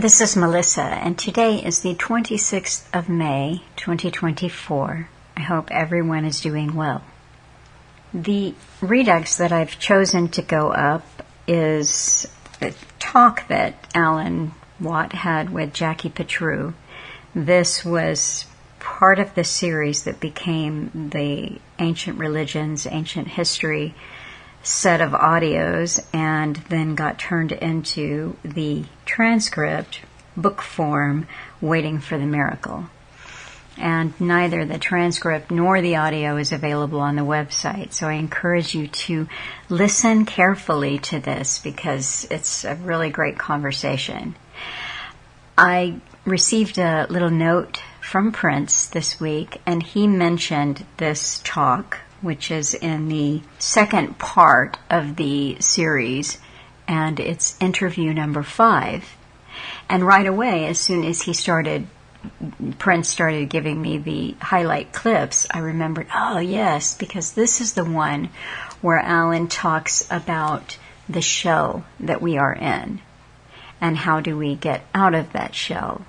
This is Melissa, and today is the 26th of May, 2024. I hope everyone is doing well. The Redux that I've chosen to go up is the talk that Alan Watt had with Jackie Patru. This was part of the series that became the Ancient Religions, Ancient History set of audios, and then got turned into the transcript, book form, Waiting for the Miracle. And neither the transcript nor the audio is available on the website, so I encourage you to listen carefully to this because it's a really great conversation. I received a little note from Prince this week, and he mentioned this talk, which is in the second part of the series, and it's interview number 5. And right away, as soon as Prince started giving me the highlight clips, I remembered, oh yes, because this is the one where Alan talks about the shell that we are in, and how do we get out of that shell.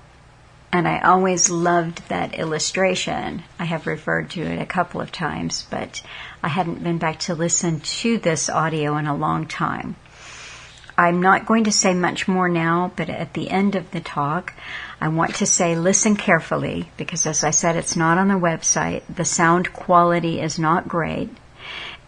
And I always loved that illustration. I have referred to it a couple of times, but I hadn't been back to listen to this audio in a long time. I'm not going to say much more now, but at the end of the talk, I want to say listen carefully, because as I said, it's not on the website. The sound quality is not great.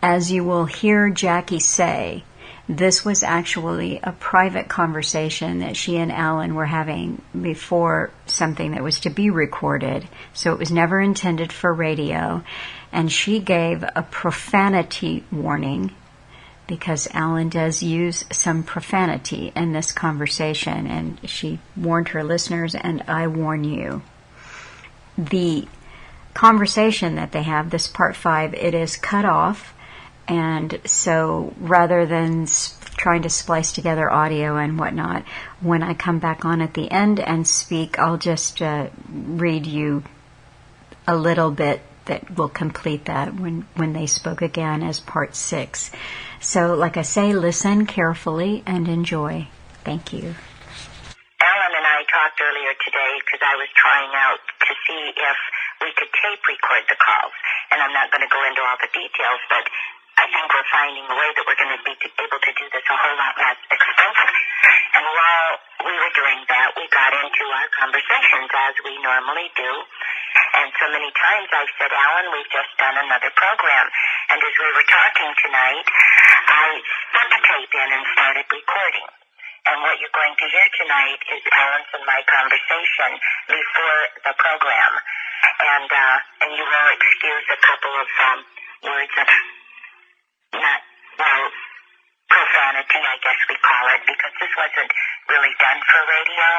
As you will hear Jackie say, this was actually a private conversation that she and Alan were having before something that was to be recorded. So it was never intended for radio. And she gave a profanity warning because Alan does use some profanity in this conversation. And she warned her listeners, and I warn you. The conversation that they have, this part 5, it is cut off. And so rather than trying to splice together audio and whatnot, when I come back on at the end and speak, I'll just read you a little bit that will complete that when they spoke again as part 6. So like I say, listen carefully and enjoy. Thank you. Alan and I talked earlier today because I was trying out to see if we could tape record the calls. And I'm not going to go into all the details, but I think we're finding a way that we're going to be able to do this a whole lot less expensive. And while we were doing that, we got into our conversations as we normally do. And so many times I've said, Alan, we've just done another program. And as we were talking tonight, I put the tape in and started recording. And what you're going to hear tonight is Alan's and my conversation before the program. And you will excuse a couple of words of profanity, I guess we call it, because this wasn't really done for radio.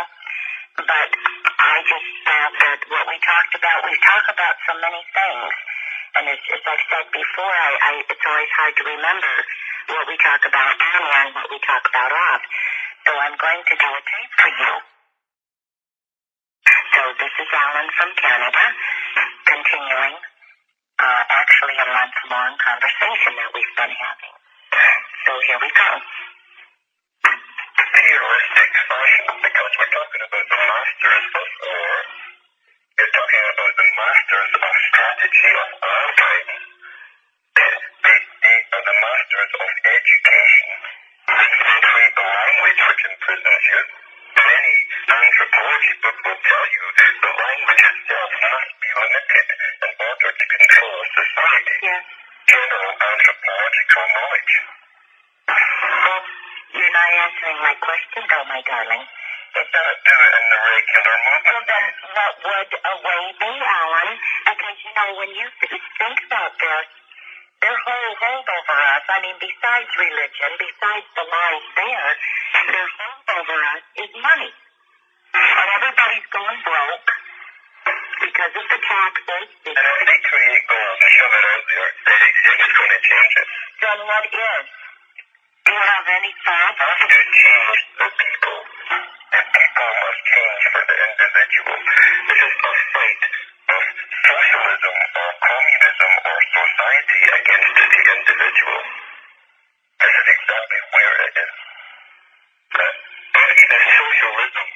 But I just thought that what we talked about, we talk about so many things. And as I've said before, it's always hard to remember what we talk about on and what we talk about off. So I'm going to do a tape for you. So this is Alan from Canada, continuing actually a month-long conversation that we've been having. So here we go. Theoristic fashion, because we're talking about the masters of war, you're talking about the masters of strategy of all time. They are the masters of education. They create the language which imprisons you. And any anthropology book will tell you the language itself must be limited in order to control a society. Yes. General anthropological knowledge. Well, you're not answering my question, though, my darling. It doesn't do it in the regular movement. Well, then what would a way be, Alan? Because, when you think about this, their whole hold over us, besides religion, besides the lies there, their hold over us is money. And everybody's going broke because of the taxes. And if they create gold and shove it out there, they're just going to change it. Then what is? Do you have any thoughts? Have to change the people. The people must change for the individual. This is a fight of socialism or communism or society against the individual. This is exactly where it is. Either socialism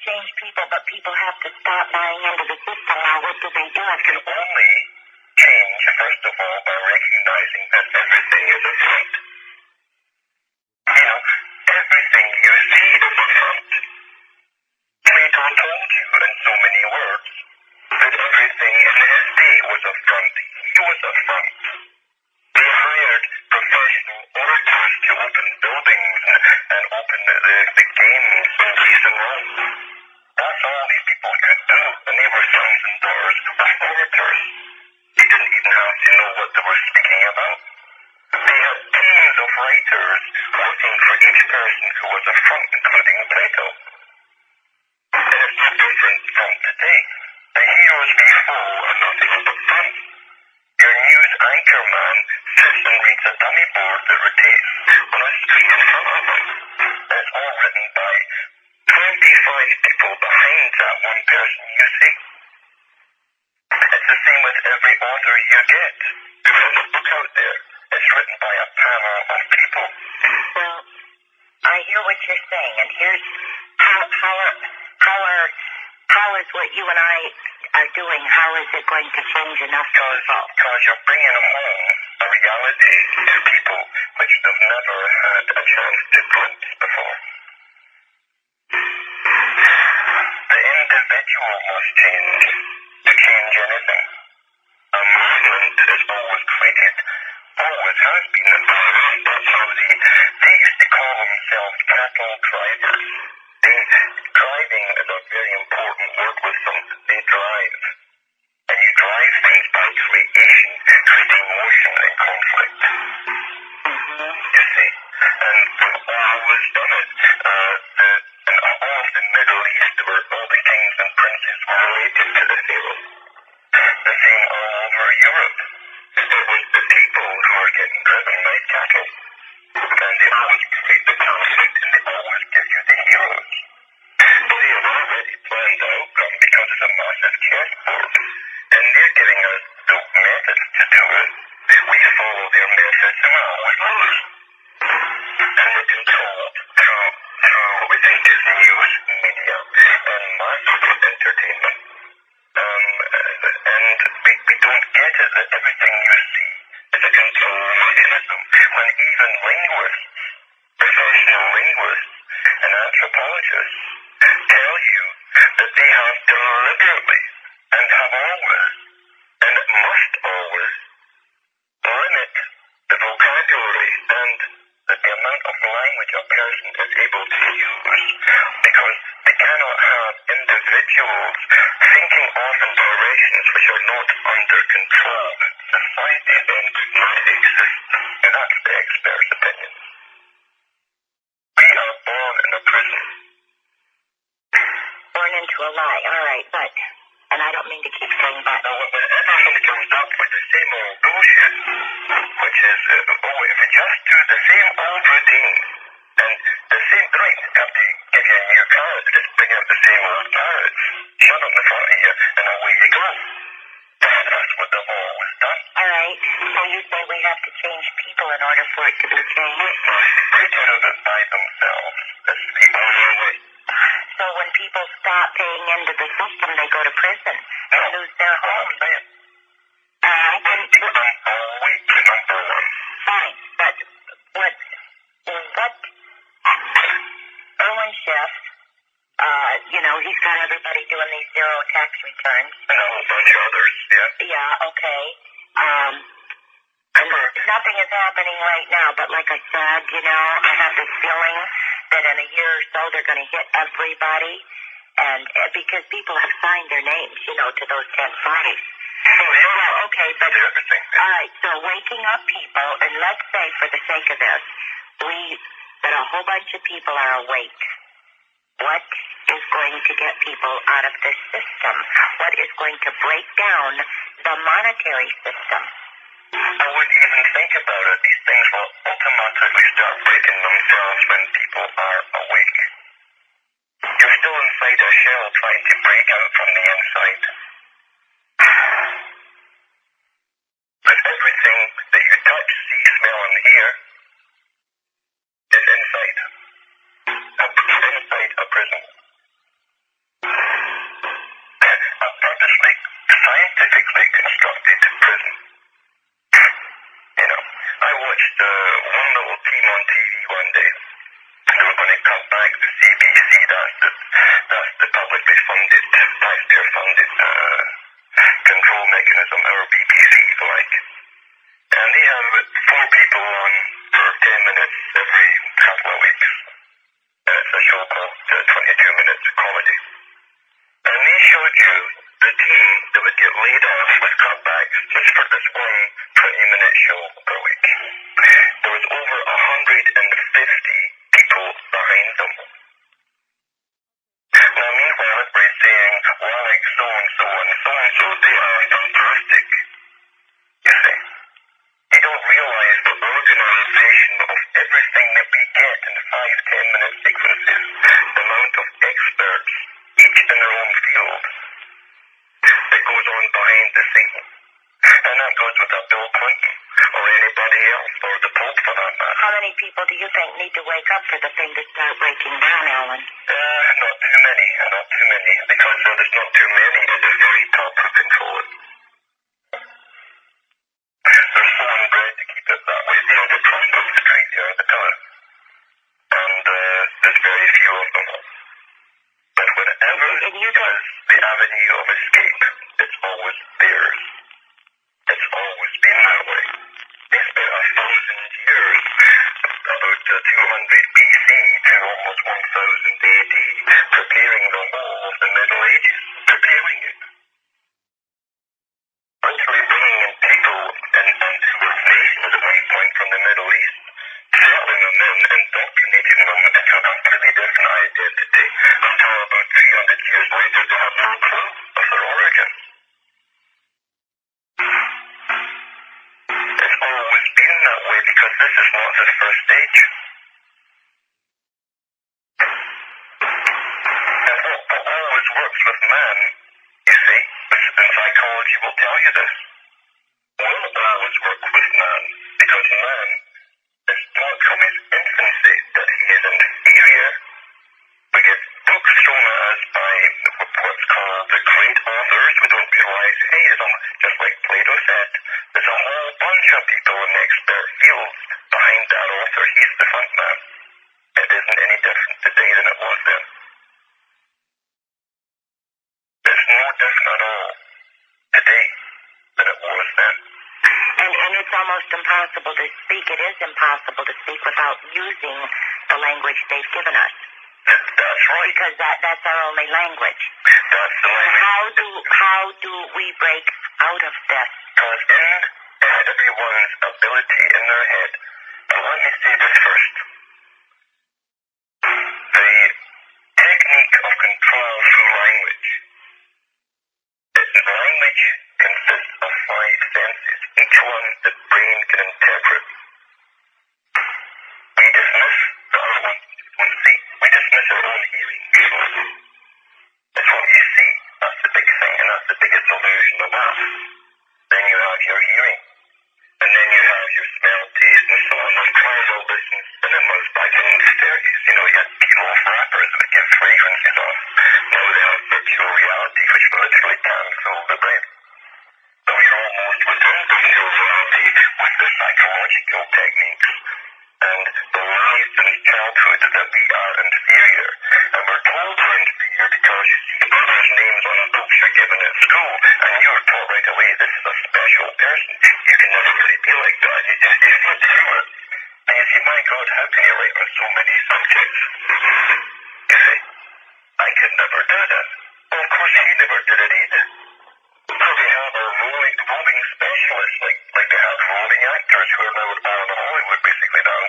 change people, but people have to stop buying into the system. Now, what do they do? It can only change, first of all, by recognizing that everything is a front. You know, everything you see is a front. Plato told you in so many words that everything in his day was a front. He was a front. They hired professional orators to open buildings and open the games in Greece and Rome. That's all these people could do, and they were sons and daughters of orators. They didn't even have to know what they were speaking about. They had teams of writers working for each person who was a front, including Plato. And it's no different from today. The heroes before are nothing but fronts. Your news anchor man sits and reads a dummy board that rotates on a screen in front of him. And it's all written by 25 people behind that one person you see. It's the same with every author you get. There's a book out there. It's written by a panel of people. Well, I hear what you're saying, and here's how is what you and I are doing, how is it going to change enough people? Because you're bringing home a reality to people which they've never had a chance to glimpse before. The individual must change to change anything. A movement is always created, always has been. That's how they used to call themselves cattle drivers. Driving is a very important word with them. They drive. And you drive things by creation, creating motion and conflict. You see? And we've always done it. In all of the Middle East, where all the kings and princes were related to the pharaoh. The same all over Europe. It was the people who were getting driven like cattle. And they always create the conflict, and they always give you the heroes. They have already planned the outcome because it's a massive chessboard. And they're giving us the methods to do it. We follow their methods and we always lose. And we're controlled through what we think is news, media, and massive entertainment. And we don't get it that everything you see is a control mechanism. When even linguists, professional linguists, and anthropologists tell you that they have deliberately and have always and must always limit the vocabulary and the amount of language a person is able to use because they cannot have individuals thinking off in directions which are not under control. Society then could not exist. And that's the expert's opinion. We are born in a prison. Born into a lie, all right, but, and I don't mean to keep saying but. Now, whenever somebody comes up with the same old bullshit, which is, if we just do the same old routine, and the same, right, have to give you a new carrot, just bring out the same old carrots, shove them in front of you, and away you go. That's what they've always done. All right, so you say we have to change people in order for it to be changed? They do it by themselves. That's the only way. So when people stop paying into the system, they go to prison and lose their homes. Number one. Fine, but what Erwin Schiff, he's got everybody doing these zero tax returns. And a whole bunch of others, yeah. Yeah, okay. Nothing is happening right now, but like I said, I have this feeling that in a year or so they're going to hit everybody, and because people have signed their names, to those 10 parties. Okay, but all right. So waking up people, and let's say for the sake of this, that a whole bunch of people are awake. What is going to get people out of this system? What is going to break down the monetary system? I wouldn't even think about it. These things will automatically start breaking themselves when people are awake. You're still inside a shell trying to break out from the inside. But everything that you touch, see, smell, and hear is inside. Inside a prison. comedy. And they showed you the team that would get laid off with cutbacks just for this one 20-minute show per week. There was over 150 people behind them. Now, meanwhile, everybody's saying, well, like so-and-so and so-and-so, they are fantastic. You see? You don't realize the organization of everything that we get in 5-10-minute sequences, the amount of experts, each in their own field, that goes on behind the scenes. And that goes with a Bill Clinton or anybody else, or the Pope for that matter. How many people do you think need to wake up for the thing to start breaking down, Alan? Not too many, because there's not too many at the very top who control it. They're so inbred to keep it that way. They are the trust of the street, they are the pillar. And there's very few of them. But whenever there's the avenue of escape, it's always theirs. It's always been that way. They spent 1,000 years, about 200 BC to almost 1000 AD, preparing the whole of the Middle Ages, preparing it. Literally bringing in people and who were nations at one point from the Middle East, settling them in, indoctrinating them into a completely different identity, until about 300 years later they have no clue of their origin. It's always been that way because this is not the first stage. And what always works with man, you see, and psychology will tell you this, will always work with man, because man is taught from his infancy that he is inferior. We get books thrown at us by what's called the great authors. We don't realize, hey, just like Plato said, there's a whole bunch of people in expert fields behind that author. He's the front man. It isn't any different today than it was then. It's no different at all today than it was then. And it's almost impossible to speak. It is impossible to speak without using the language they've given us. That's right. Because that's our only language. That's the language. How do we break out of this? Because in everyone's ability in their head, and let me say this first, the technique of control through language. Language consists of 5 senses, each one the brain can interpret. We dismiss the other one we see. We dismiss our own hearing. It's what you see. That's the big thing, and that's the biggest illusion of us. Then you have your hearing, and then you have your smell, taste, and so on. Those cars all this in cinemas back in the 30s. You know, you had people, rappers that would give fragrances off. Now they have virtual reality, which literally can fool the brain. So we're almost within virtual reality with the psychological techniques. And the lies since childhood that we are inferior. And we're told we're inferior because you see others' names on books you're given at school, and you're taught right away this is a special person. You can never really be like that. You flip through it, and you say, my God, how can you write on so many subjects? You see, I could never do that. Well, of course, he never did it either. So they have a roving specialists, like they have roving actors who are now all in Hollywood, basically now,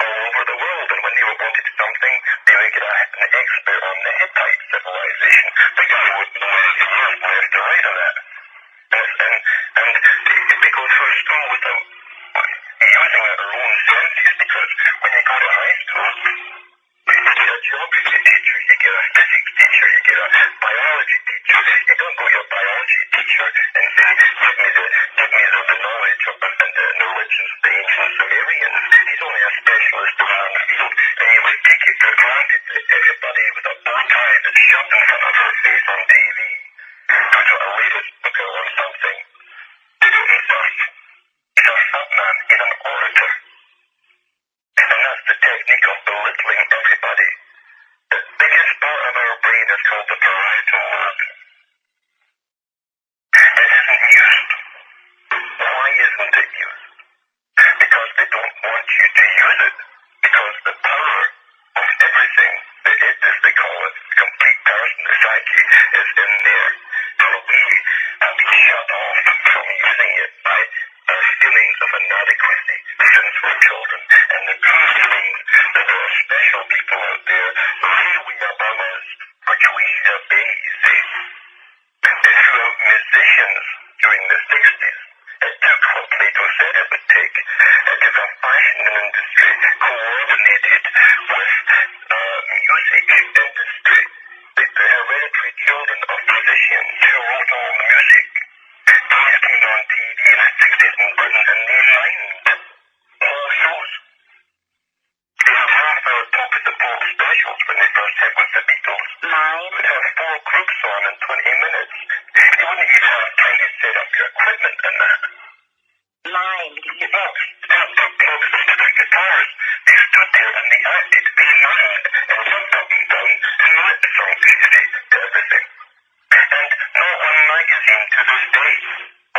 all over the world. And when they were wanted something, they would get an expert on the Hittite civilization. The guy wouldn't know anything else left or right of that. And they go through school without using their own senses, because when you go to high school, you get a geography teacher, you get a physics teacher, you get a biology teacher. You don't go to your biology teacher and say, give me the knowledge of the religions of the ancient Sumerians. He's only a specialist in one field, and you would take it for granted that everybody with a bow tie that's shoved in front of their face on TV who's got a latest book out on something to do himself. He's a fat man, he's an orator. And that's the technique of belittling everybody. The biggest part of our brain is called the parietal lobe. It isn't used. Why isn't it used? Because they don't want you to use it. Because the power of everything, the id as they call it, the complete in there. And we have been shut off from using it by our feelings of inadequacy since we're children. And the truth means that there are special people out there way above us, which we should obey, you see. They threw out musicians during the 60s. It took what Plato said it would take. It took a fashion industry coordinated with music industry. The hereditary children of musicians who wrote all the music. These came on TV in the 60s in Britain and they mimed whole shows. They had half-hour Top of the Pop specials when they first hit with the Beatles. Mime? Would have 4 groups on in 20 minutes. You wouldn't even have time to set up your equipment and that. Mime? Stand-up clubs and the guitars. They stood there and they acted. They mimed and jumped up and down and lip songs, you see, to everything. And not one magazine to this day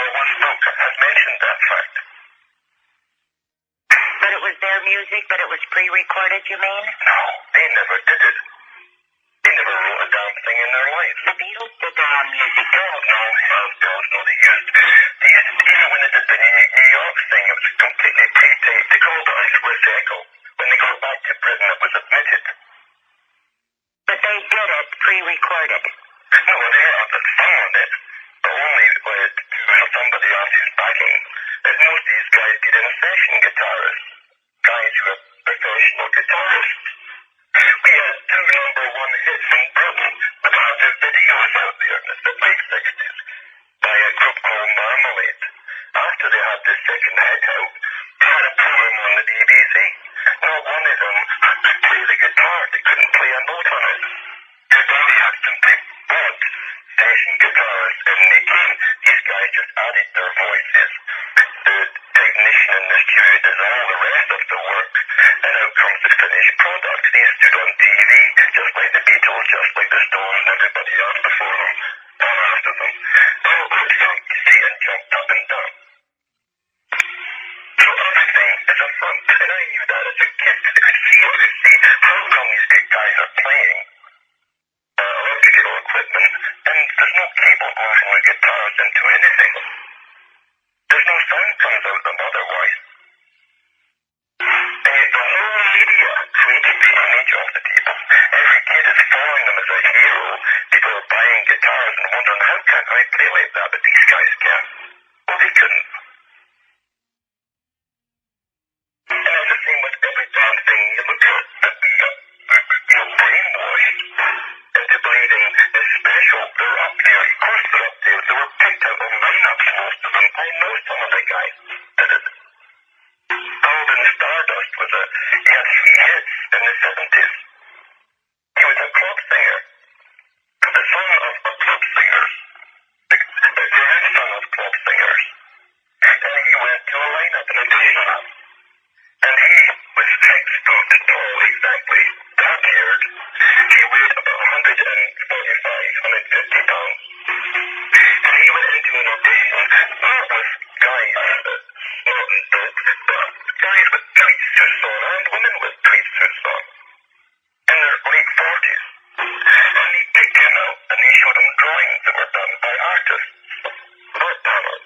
or one book has mentioned that fact. But it was their music, but it was pre-recorded, you mean? No, they never did it. They never wrote a damn thing in their life. The Beatles did their own music. God, no, they used, even when they did the New York thing, it was completely pre-taped. They called it a Swiss echo. When they got back to Britain, it was admitted. But they did it pre-recorded. No, they had the song on it, but only with somebody else's backing. As most of these guys get in session guitarists, guys who are professional guitarists. We had 2 number-1 hits in Britain with lots of videos out there in the late 60s by a group called Marmalade. After they had the second hit out, they had a program on the BBC. Not one of them could play the guitar. They couldn't play a note on it. They had simply bought session guitars and these guys just added their voices. The technician in the studio does all the rest of the work, and out comes the finished product. These stood on TV, just like the Beatles, just like the Stones and everybody else before them, and after them. They all looked like you see and jumped up and down. So everything is a front, and I knew that as a kid. I could see how come these good guys are playing electrical equipment, and there's no cable going from the guitars into anything. There's no sound comes out of them otherwise. And yet the whole media created the image of the people. Every kid is following them as a hero. People are buying guitars and wondering, how can I play like that, but these guys can? Well, they couldn't. And it's the same with every damn thing you look at, that we are brainwashed into believing is special. They're up there. Of course they're up there. They were picked out of lineups, most of them. I know some of the guys did it. Golden Stardust he had 3 hits in the 70s. He was a club singer. The son of club singers. The grandson of club singers. And he went to a lineup in addition. And he was 6 foot tall, exactly, dark-haired. He weighed about 145, 150 pounds. And he went into an audition, not with guys snorting dope, but guys with tweed suits on, and women with tweed suits on, in their late 40s. And he picked him out, and he showed him drawings that were done by artists, art panels.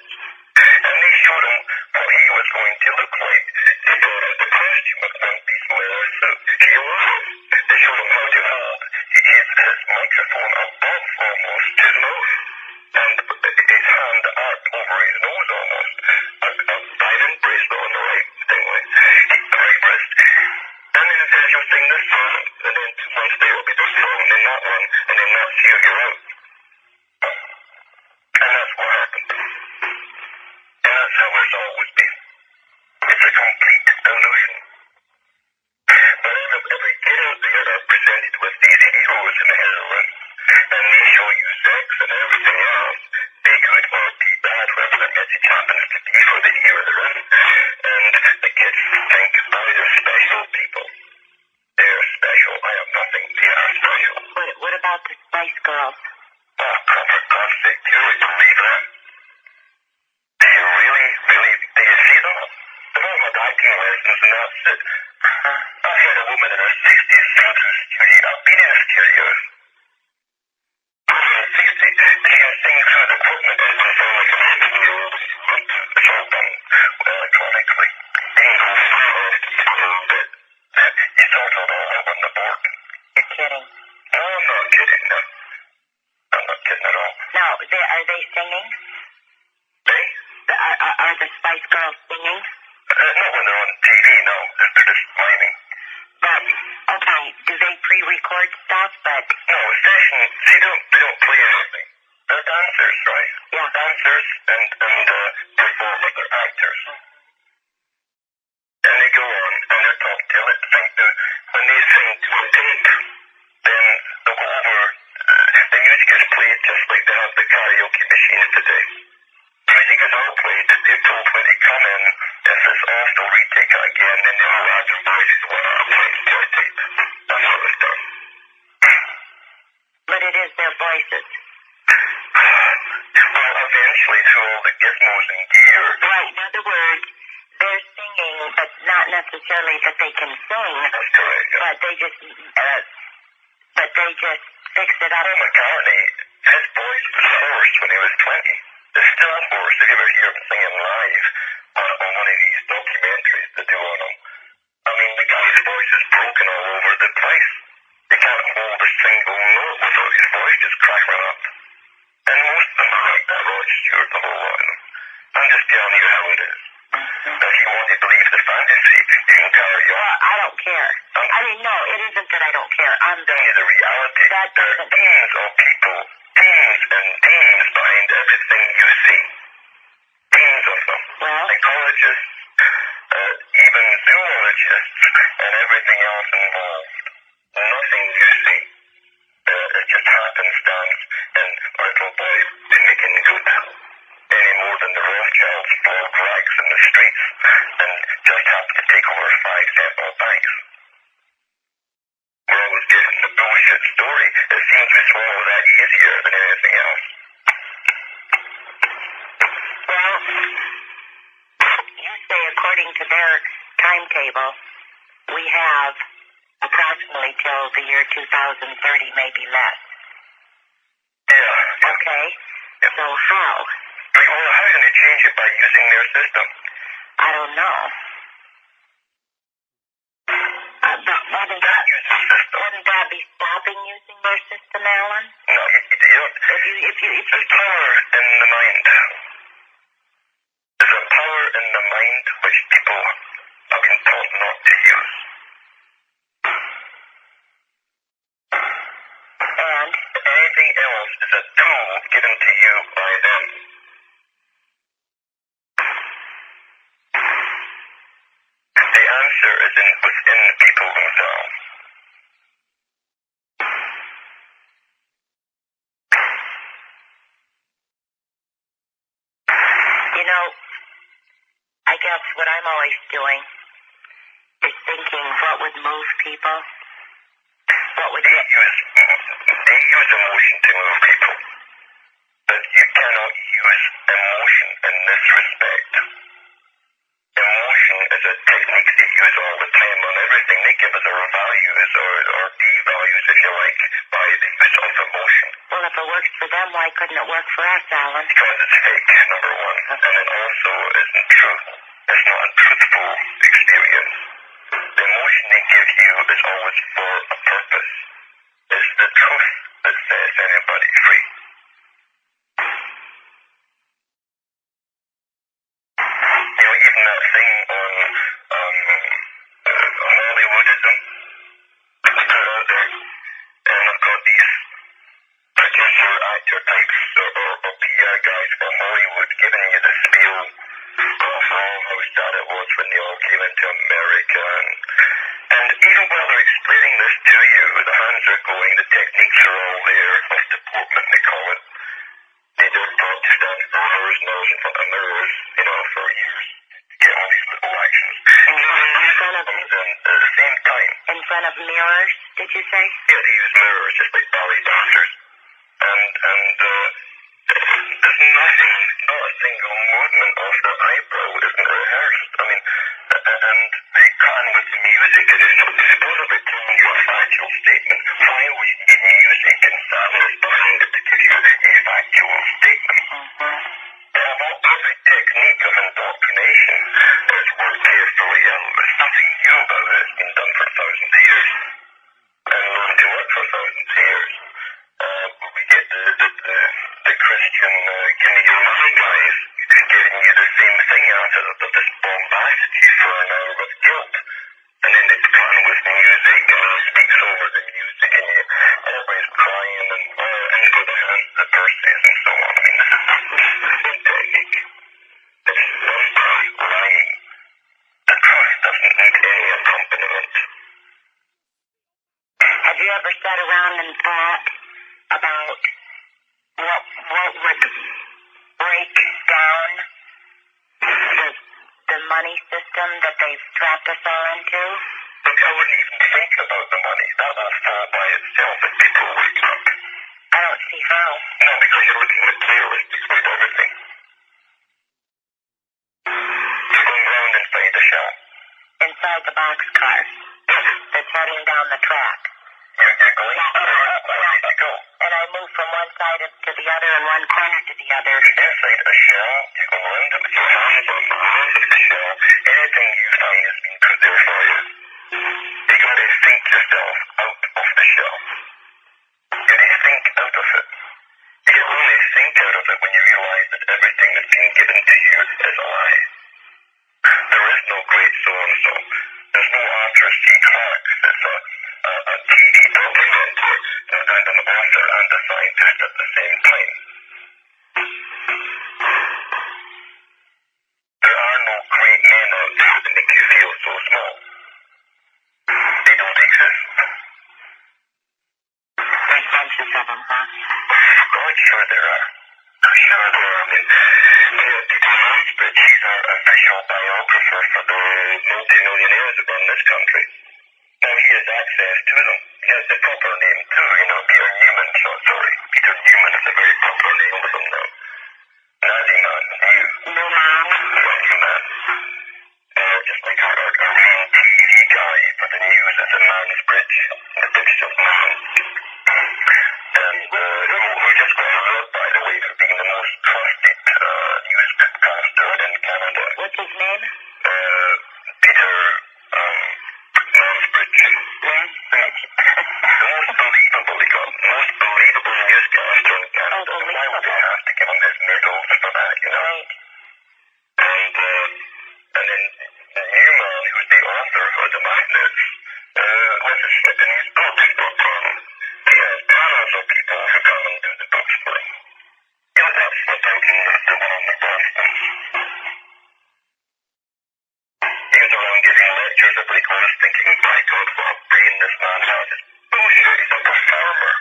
And they showed him what he was going to look like. They brought out the costume of one-piece leather suit. They showed him how to hold his microphone above almost his nose, and his hand up over his nose almost. A diamond bracelet on the right wrist. And then it says you'll sing this song, and then 2 months later it'll be this song, and then that one, and then that's you, you're out. And that's what happened. And that's how it's always been. It's a complete illusion. But every kid out there are presented with these heroes and heroines, and they show you sex and everything else, be good or be bad, whatever the message happens to be for the era they're in. And the kids think, oh, they're special people. They're special. I have nothing. They are special. What about the Spice Girls? Oh, God, for God's sake, do you really believe that? Do you really, do you see them? They've all had acting lessons and that's it. I had a woman in her 60s sing to the studio. I've been in studios. I'm in 60 I'm not kidding, no. I'm not kidding at all. Now, are they singing? They? Are the Spice Girls singing? Not when they're on TV, no. They're just miming. But, okay, do they pre-record stuff? But no, session, they don't play anything. They're dancers, right? Yeah. Dancers and performers, they're actors. And they go on, and they're taught to lip sync. When they sing to a tape, then they'll go over, the music is played just like they have the karaoke machines today. Music is all played, they're told when they come in, if it's off, they'll retake it again, then they'll add their voices one at a time to a tape. That's how it's done. But it is their voices. Well, eventually, through all the gizmos and gear. Right, in other words, they're singing, but not necessarily that they can sing. That's correct, yeah. But they just fix it up. Paul McCartney, his voice was hoarse when he was 20. It's still hoarse if you ever hear him singing live on one of these documentaries they do on him. I mean, the guy's voice is broken all over the place. He can't hold a single note without his voice just cracking up. And most of them are like that, Rod Stewart, the whole lot of them. I'm just telling you how it is. If you want to believe the fantasy, you can carry on. Well, I don't care. I mean, no, it isn't that I don't care. I'm telling you the reality. That there are teams of people, teams and teams behind everything you see. Teams of them. Well, psychologists, even zoologists, and everything else involved. Nothing you see. It just happenstance and little by the making good. Any more than the Rothschilds flog rags in the streets and just have to take over 5 central banks. We're always getting the bullshit story. It seems we swallow that easier than anything else. Well, you say according to their timetable, we have approximately till the year 2030, maybe less. Yeah. Okay. Yeah. So how? Well, how can they change it by using their system? I don't know. But wouldn't that be stopping using their system, Alan? No, you don't. There's power in the mind. There's a power in the mind which people have been taught not to use. And anything else is a tool given to you by them. The answer is within people themselves. You know, I guess what I'm always doing is thinking what would move people. What would they use emotion to move people. But you cannot use emotion in this respect. Emotion is a technique they use all the time on everything. They give us our values or devalues, if you like, by the use of emotion. Well, if it works for them, why couldn't it work for us, Alan? Because it's fake, number one. And it also isn't true. It's not a truthful experience. The emotion they give you is always for a purpose. It's the truth that sets anybody free. You know, even that thing on Hollywoodism that's put out there, and I've got these producer actor types or PR guys from Hollywood giving you the spiel of how sad it was when they all came into America, and even while they're explaining this to you, the hands are going, the techniques are all there, of deportment they call it. They just taught to stand for hours and hours in front of mirrors, you know, for years, to get all these little actions. In front of at the same time. In front of mirrors, did you say? Yeah, they use mirrors just like ballet dancers. And there's nothing, not a single movement of the eyebrow isn't rehearsed. I mean, and they can with the music. It is supposedly telling you a factual statement. Why would you need music and sadness behind it to give you a factual statement? They have every technique of indoctrination that's worked carefully out. There's nothing new about it. It's been done for thousands of years. And learned to work for thousands of years. the Christian give me your money guys giving you the same thing after but this bombacity for an hour of guilt. And then it's gone with music and he speaks over the music and everybody's crying and go the hands to the purses and so on. I mean, this is the same technique. It's one guy lying. The truth doesn't need any accompaniment. Have you ever sat around and thought about what would break down the money system that they've strapped us all into? Look, I wouldn't even think about the money. That will fall by itself if people wake up. I don't see how. No, because you're looking materialistically at everything. You're going round inside the shell. Inside the boxcar that's heading down the track. You're going where you go. And I move from one side to the other and one corner to the other. You're inside a shell. You go round it with your hands on the half of the shell. Anything you find has been put there for you. You got to think yourself out of the shell. You got to think out of it. You can only think out of it when you realize that everything that's been given to you is a lie. There is no great so-and-so. There's no Arthur C. Clarke that's a TV documenter and an author and a scientist at the same time. There are no great men out there that make you feel so small. They don't exist. There's bunches of them, huh? God, sure there are. Sure there are. I mean, Peter Mansbridge, he's our official biographer for the multi-millionaires that run this country. Now he has access to them. He has the proper name too, Peter Newman. So sorry, Peter Newman is a very proper name with him now. Naziman, Newman. Newman. Just like our main TV guy for the news is a Mansbridge, the Bishop Man. And who just got awarded, by the way, for being the most trusted newscaster in Canada. What's his name? Peter Mansbridge. Mansbridge. The most believable, he got most believable newscaster in Canada. Oh, Why would they have to give him his medals for that, Right. And then Newman, who's the author of the Magnets, was a slip in his book, but he has panels of people who come and do the books for him. That's the building the one on the Boston. He goes around giving lectures, everybody goes thinking, my God, what a brain this man has. It's bullshit, he's a performer.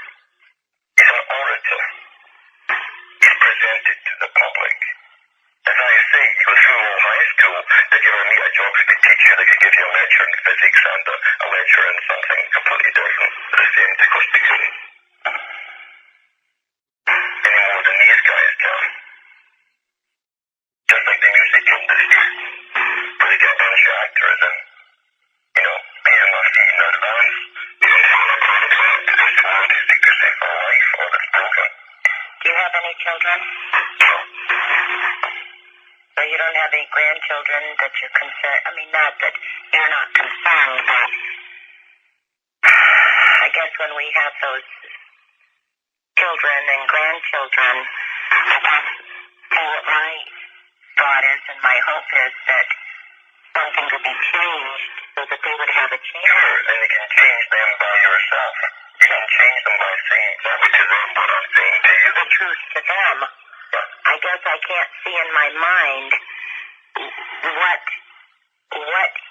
He's an orator. He's presented to the public. As I say, he was through high school. Did you ever meet a geography teacher that could give you a lecture in physics and a lecture in something completely different? The same acoustically. Any more than these guys can. Just like the music industry. Where they get a bunch of actors and, pay them a fee in advance. They don't have a contract. They swear to secrecy for life or it's broken. Do you have any children? No. So you don't have any grandchildren that you're concerned, not that you're not concerned, but I guess when we have those children and grandchildren, that's what my thought is and my hope is that something could be changed so that they would have a chance. Sure, and you can change them by yourself. You can change them by saying exactly to them what I'm saying to you. The truth to them. I guess I can't see in my mind what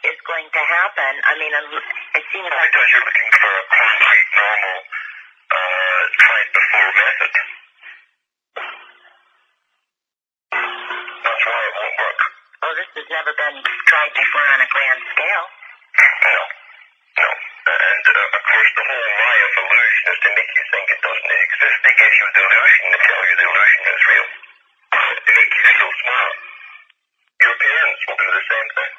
is going to happen. It seems like... Because you're looking for a concrete, normal, tried-before method. That's why it won't work. Well, this has never been tried before on a grand scale. No. And, of course, the whole lie of illusion is to make you think it doesn't exist. They give you delusion to tell you the illusion is real. They make you feel small. Your parents will do the same thing.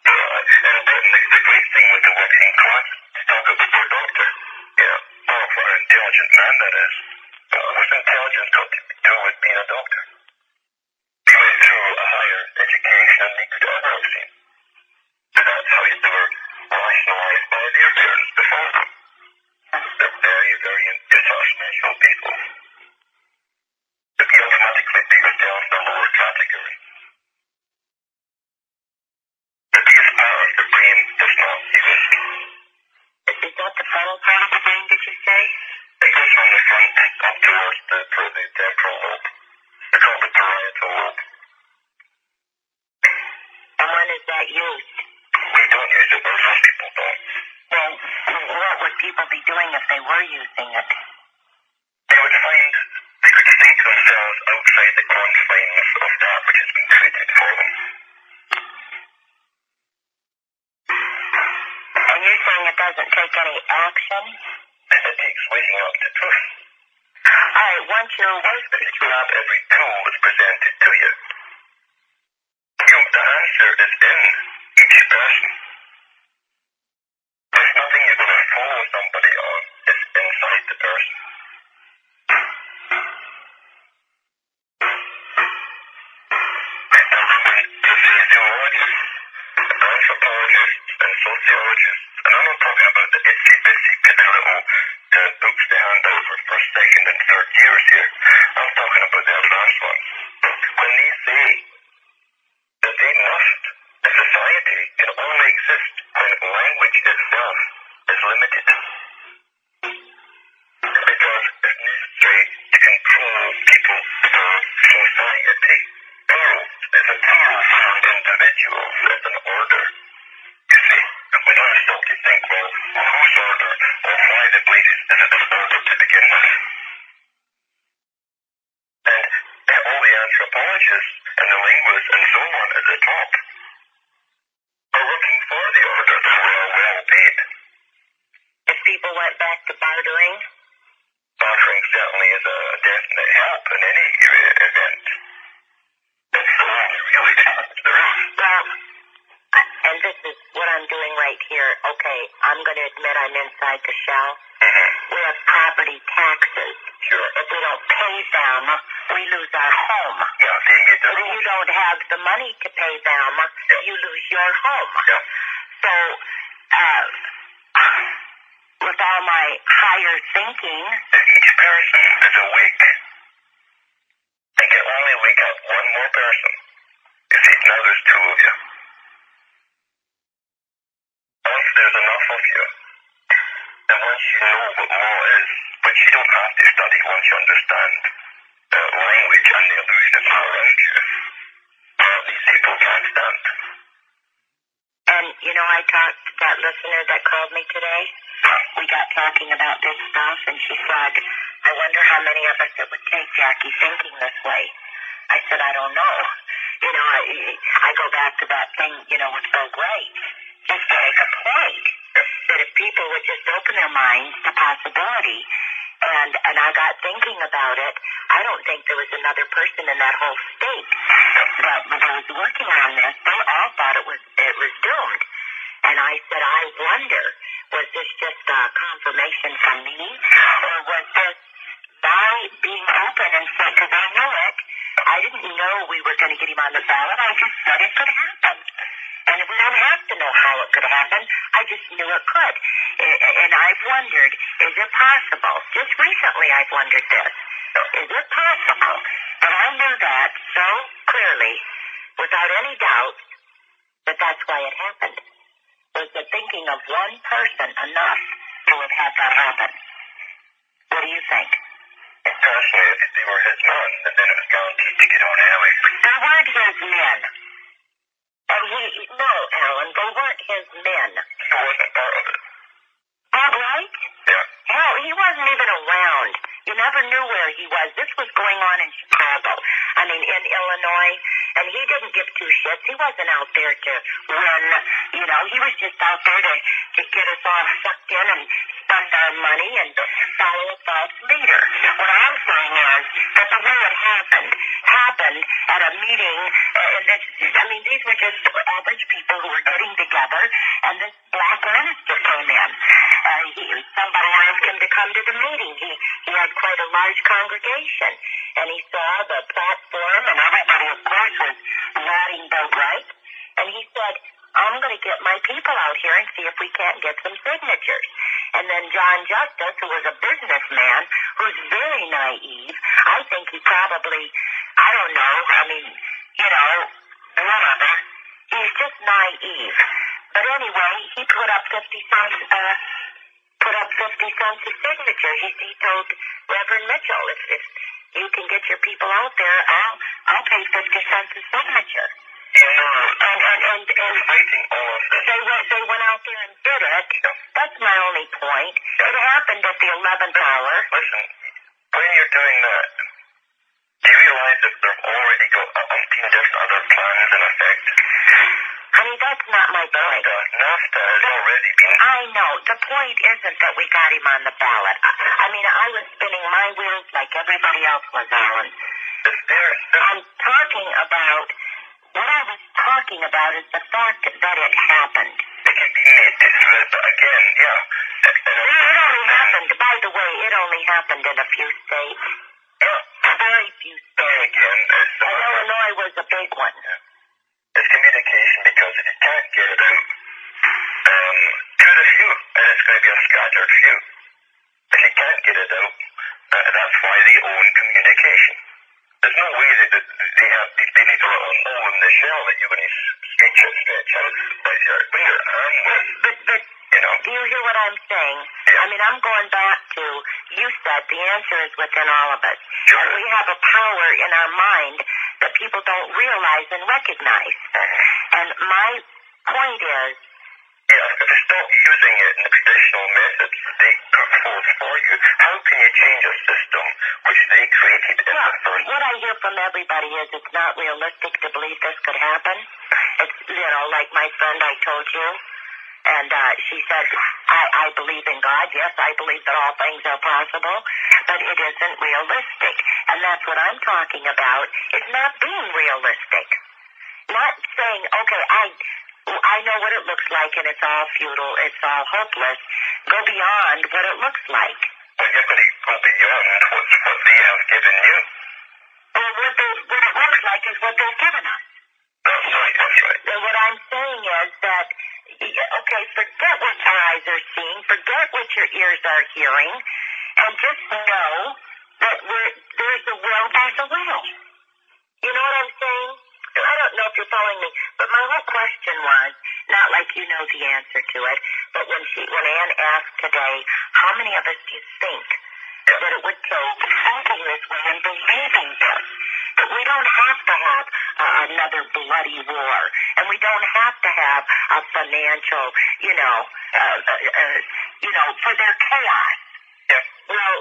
And the great thing with the working class is talk about your doctor. Oh, what an intelligent man that is. What's intelligence got to do with being a doctor? He went through a higher education than they could ever have seen. And that's how they were rationalized by their parents before them. They're very, very international people. up towards the temporal lobe. It's called the parietal lobe. And when is that used? We don't use it, but most people don't. Well, what would people be doing if they were using it? They could think themselves outside the confines of that which has been created for them. And you're saying it doesn't take any action? It takes waking up to truth. Alright, once you're awake to You have every tool that's presented to you. The answer is in each person. There's nothing you're going to follow somebody on. It's inside the person. The physiologists, anthropologists, and sociologists, and I'm not talking about the itsy-bitsy piddly little books they hand out for first, second, and third years here. I'm talking about the advanced ones. When they say that they must, a society can only exist when language itself is limited. Because it's necessary to control people for society. Plural is a tool for individuals. It's an order. You see, we don't stop to think, well, whose order or why the blade is it an order to begin with? And all the anthropologists and the linguists and so on at the top are working for the order who are well paid. if people went back to bartering? Bartering certainly is a definite help in any event. It's the only really difference there is. Well, and this is what I'm doing right here. Okay, I'm going to admit I'm inside the shell. We have property taxes. Sure. If we don't pay them, we lose our home. Yeah, see, you do. If you don't have the money to pay them, you lose your home. Yeah. So, with all my higher thinking, If each person is awake, they can only wake up one more person. You see, now there's two of you. Once there's enough of you, and once you know what law is, which you don't have to study once you understand language and the illusion of power around you, these people can't stand. and I talked to that listener that called me today. We got talking about this stuff, and she said, I wonder how many of us it would take, Jackie, thinking this way. I said, I don't know. I go back to that thing, with Bill Gates, just to make a point that if people would just open their minds to possibility, and I got thinking about it, I don't think there was another person in that whole state that was working on this. They all thought it was doomed. And I said, I wonder, was this just a confirmation from me, or was this my being open and said, because I know it, I didn't know we were going to get him on the ballot. I just said it could happen. And we don't have to know how it could happen. I just knew it could. And I've wondered, is it possible? Just recently I've wondered this. Is it possible? And I knew that so clearly, without any doubt, that that's why it happened. Was the thinking of one person enough to have had that happen? What do you think? Personally, if they were his men, then it was guaranteed to get on anyway. They weren't his men. And no, Alan, they weren't his men. He wasn't part of it. All right? Yeah. Hell, he wasn't even around. You never knew where he was. This was going on in Chicago. I mean, in Illinois. And he didn't give two shits. He wasn't out there to win. He was just out there to get us all sucked in and spend our money and follow a false leader. What I'm saying is that the way it happened at a meeting, these were just average people who were getting together, and this black minister came in. Somebody asked him to come to the meeting. He had quite a large congregation, and he saw the platform, and everybody, of course, was lauding Bill Bright, and he said, I'm going to get my people out here and see if we can't get some signatures. And then John Justice, who was a businessman, who's very naive, I think he probably, I don't know, whatever. He's just naive. But anyway, he put up 50 cents a signature. He told Rev Reverend Mitchell. If you can get your people out there, I'll pay 50 cents a signature. And fighting all of this. They went out there and did it. Yeah. That's my only point. It happened at the 11th hour. Listen, when you're doing that, do you realize that they've already got umpteen different other plans in effect? Honey, that's not my point. NAFTA has already been... I know. The point isn't that we got him on the ballot. I mean, I was spinning my wheels like everybody else was, Alan. I'm talking about... What I was talking about is the fact that it happened. It can be made to thread, but again, yeah. It only happened, by the way, it only happened in a few states. Yeah. Very few states. Again, and Illinois was a big one. Yeah. It's communication, because if you can't get it out to the few, and it's going to be a scattered few. If you can't get it out, that's why they own communication. There's no way that they need a little hole in the shell that you're going to stretch out when your arm was, But do you hear what I'm saying? Yeah. I mean, I'm going back to, you said the answer is within all of us. Sure. And we have a power in our mind that people don't realize and recognize. And my point is, yeah, if you stop using it in the traditional methods that they put forth for you, how can you change a system which they created in the first? What I hear from everybody is it's not realistic to believe this could happen. It's, like my friend I told you, and she said, I believe in God. Yes, I believe that all things are possible, but it isn't realistic. And that's what I'm talking about, is not being realistic. Not saying, okay, I know what it looks like, and it's all futile, it's all hopeless. Go beyond what it looks like. Well, you're going to go beyond what they have given you. Well, what it looks like is what they've given us. That's right. And what I'm saying is that, okay, forget what your eyes are seeing, forget what your ears are hearing, and just know that there's a will, there's a will. You know what I'm saying? I don't know if you're following me, but my whole question was, not like you know the answer to it, but when Ann asked today, how many of us do you think that it would take thinking this way and believing this? That we don't have to have another bloody war, and we don't have to have a financial, for their chaos. Yeah. Well,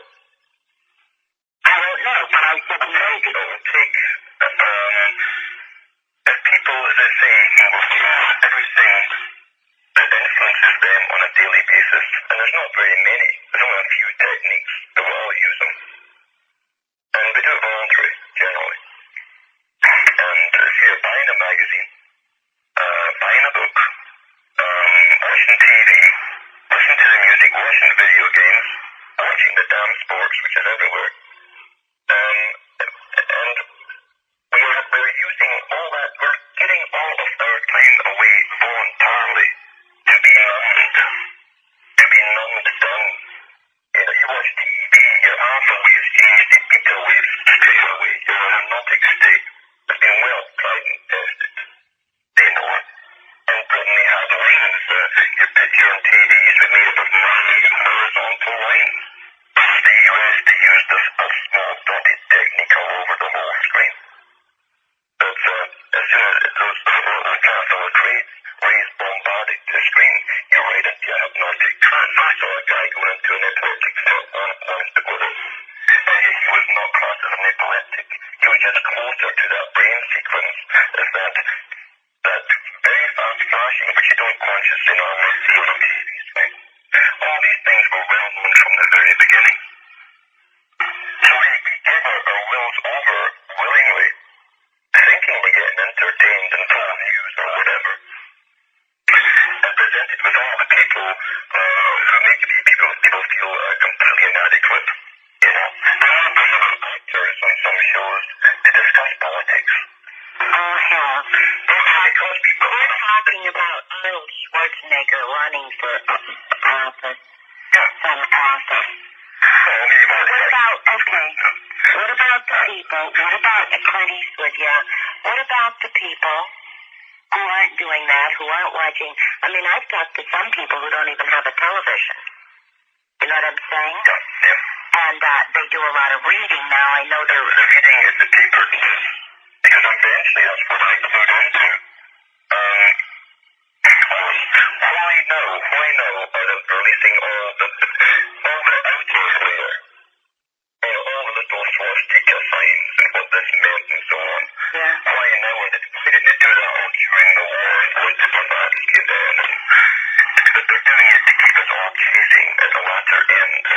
I don't know, but I said maybe. It would take... If people, as I say, everything that influences them on a daily basis, and there's not very many, there's only a few techniques, but we all use them. And we do it voluntarily, generally. And if you're buying a magazine, buying a book, watching TV, listening to the music, watching video games, watching the damn sports, which is everywhere, and we're using all that, we're getting all of our time away voluntarily to be numbed down. You watch TV, your alpha waves change to beta waves straight away. You're in a hypnotic state. It's been well tried and tested. They know it. In Britain they have lines, your picture on TVs were made up of 9 horizontal lines. The US, they used a small dotted technique all over the whole screen. But as soon as those little catholic rays bombarded the screen, you're right into a hypnotic trance. I saw a guy going into an epileptic fit once to go there. And he was not classed as an epileptic. He was just closer to that brain sequence as that very fast flashing, which you don't consciously normally see on a TV screen. All these things were well known from the very beginning. So we give our wills over willingly, thinking we're getting entertained and told news or whatever, and presented with all the people who make people feel completely inadequate. There have been actors on some shows to discuss politics. Oh, hell. We're talking about Arnold Schwarzenegger running for office. Some office. What about the people? What about Clint Eastwood? Yeah. What about the people who aren't doing that, who aren't watching? I mean, I've talked to some people who don't even have a television. You know what I'm saying? Yeah. and they do a lot of reading now. I know The reading is the deeper test, because eventually that's what I clued into. Why now are they releasing all the outer layer? All the little swastika signs and what this meant and so on. Yeah. Why now? Why didn't they do that all during the war and going to Blavatsky then? But they're doing it to keep us all chasing at the latter end.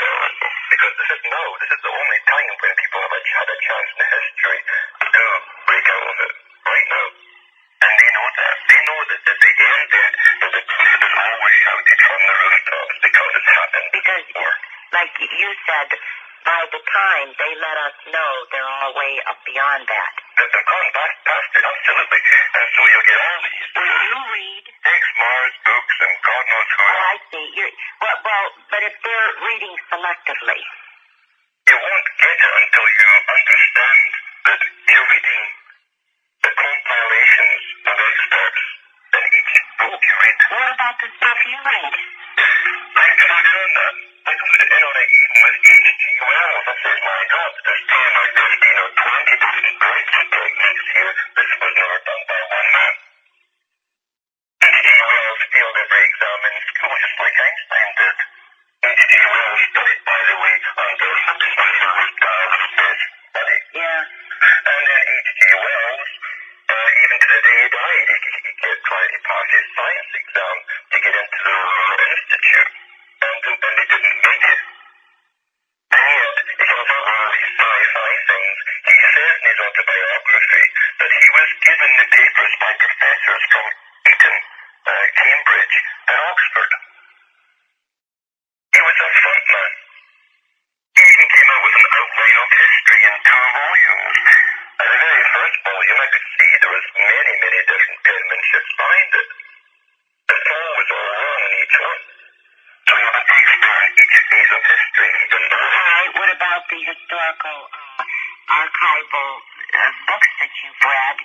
Because this is the only time when people have had a chance in history to break out of it. Right now. And they know that. They know that at the end that the truth is always shouted from the rooftops because it's happened. Because, like you said, by the time they let us know, they're all way up beyond that. They've gone past it, absolutely. And so you'll get all these. Will you read Mars books and God knows who. Oh, I see. Well, but if they're reading selectively. You won't get it until you understand that you're reading the compilations of experts in each book you read. What about the stuff you read? I clued in on that. I clued in on it even with H.G. Wells. I said, my God, there's 10 or 15 or 20 different breaking techniques here. This was never done by one man. H.G. Wells failed every exam in school just like Einstein did. H.G. Wells studied, by the way, under study. Yeah. And then H.G. Wells, even to the day he died, he kept trying to pass his science exam to get into the Royal Institute. And they didn't make it. And yet, if you look at all these sci-fi things, he says in his autobiography that he was given the papers by professors from Eton, Cambridge, and Oxford. He was a front man. He even came out with an outline of history in 2 volumes. And the very first volume, I could see there was many, many different penmanships behind it. The fall was all wrong in each one. So you have an expert in each phase of history. All right, what about the historical archival books that you've read?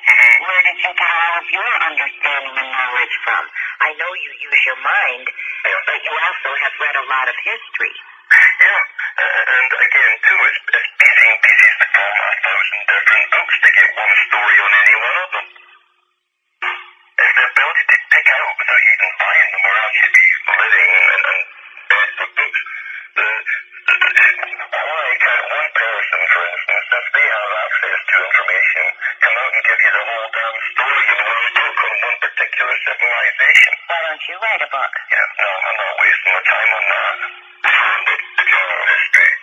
Where did you get all of your understanding and knowledge from? I know you use your mind, but you also have read a lot of history. Yeah, and again, too, it's piecing pieces from 1,000 different books to get one story on any one of them. It's the ability to pick out without even buying them or actually be living and read the books. Why can't one person, for instance, if they have access to information, come out and give you the whole damn story in one book on one particular civilization? Why don't you write a book? Yeah, no, I'm not wasting my time on that. The general history.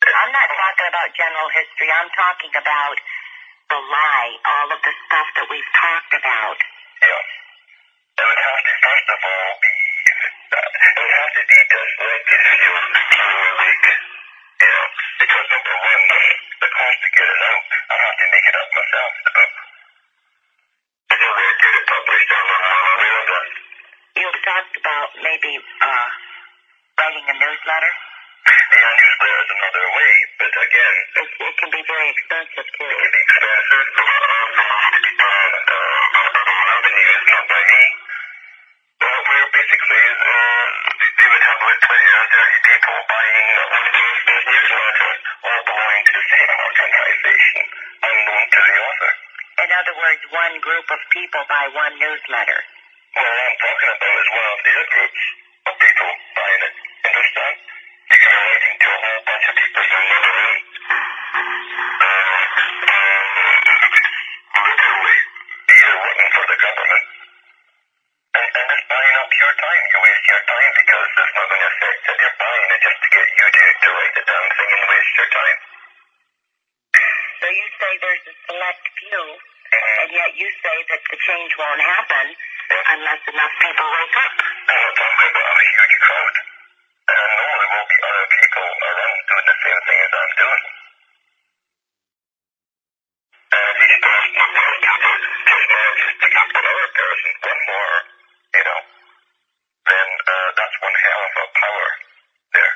I'm not talking about general history. I'm talking about the lie, all of the stuff that we've talked about. Yeah. It would have to, first of all, be just like this pure awake. You know, because number one, the cost to get it out, I have to make it up myself, the book. I don't want to get it published, I'm not aware of that. You've talked about maybe writing a newsletter? Yeah, a newsletter is another way, but again... It can be very expensive, too. It can be expensive. The money to be done revenue is not by me. Where basically they would have like 20 or 30 people buying one person's newsletter, all belonging to the same organization, unknown to the author. In other words, one group of people buy one newsletter. Well, what I'm talking about is one of the other groups of people buying it. Understand? You can be writing to a whole bunch of people you'll never meet. Literally, you're working for the government. And just buying up your time. You waste your time because there's not going to affect it. You're buying it just to get you to write the damn thing and waste your time. So you say there's a select few, and yet you say that the change won't happen unless enough people wake up. I'm not talking about a huge crowd. And I know there will be other people around doing the same thing as I'm doing. And if each person just manages to get another person, one more, you know, then that's one hell of a power there.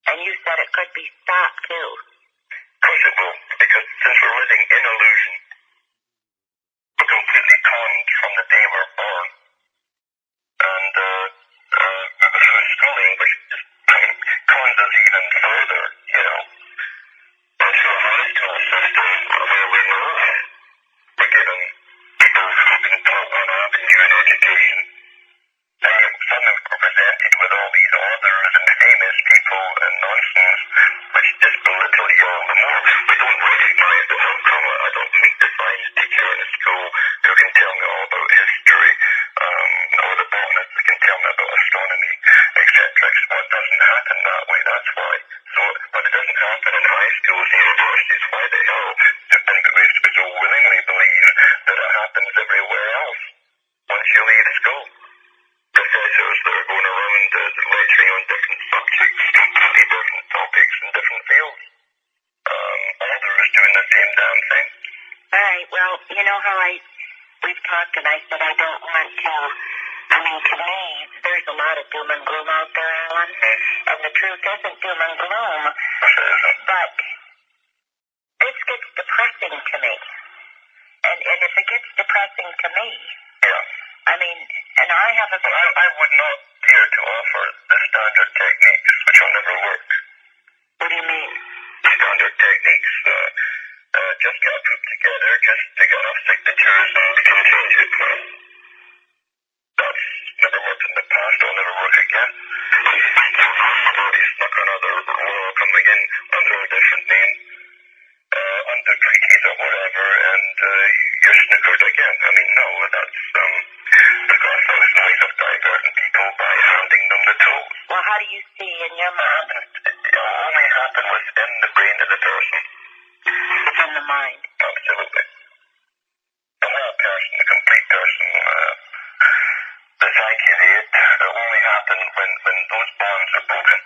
And you said it could be stopped, too. Of course it will, because since we're living in illusion, we're completely conned from the day we're born. And through schooling, which just why. So when it doesn't happen in high schools and universities, why the hell do we so willingly believe that it happens everywhere else once you leave school? Professors that are going around lecturing on different subjects, completely different topics in different fields. Others doing the same damn thing. All right, well, you know how we've talked and I said I don't want to, I mean, to me, there's a lot of doom and gloom out there, Alan, and the truth isn't doom and gloom, but this gets depressing to me. And if it gets depressing to me, yeah. I mean, and I have a... Well, I would not dare to offer the standard techniques, which will never work. What do you mean? Standard techniques, just get a group together, just to get enough signatures and we can change it. That's never worked in the past, it'll never work again. You've already snuck another law coming in under a different name, under treaties or whatever, and you're snookered again. I mean, no, that's, they've got 1,000 ways of diverting people by handing them the tools. Well, how do you see in your mind? It'll only happen within the brain of the person. Within the mind? Absolutely. The whole person, the complete person, the psyche, the it, will only happen when those bonds are broken.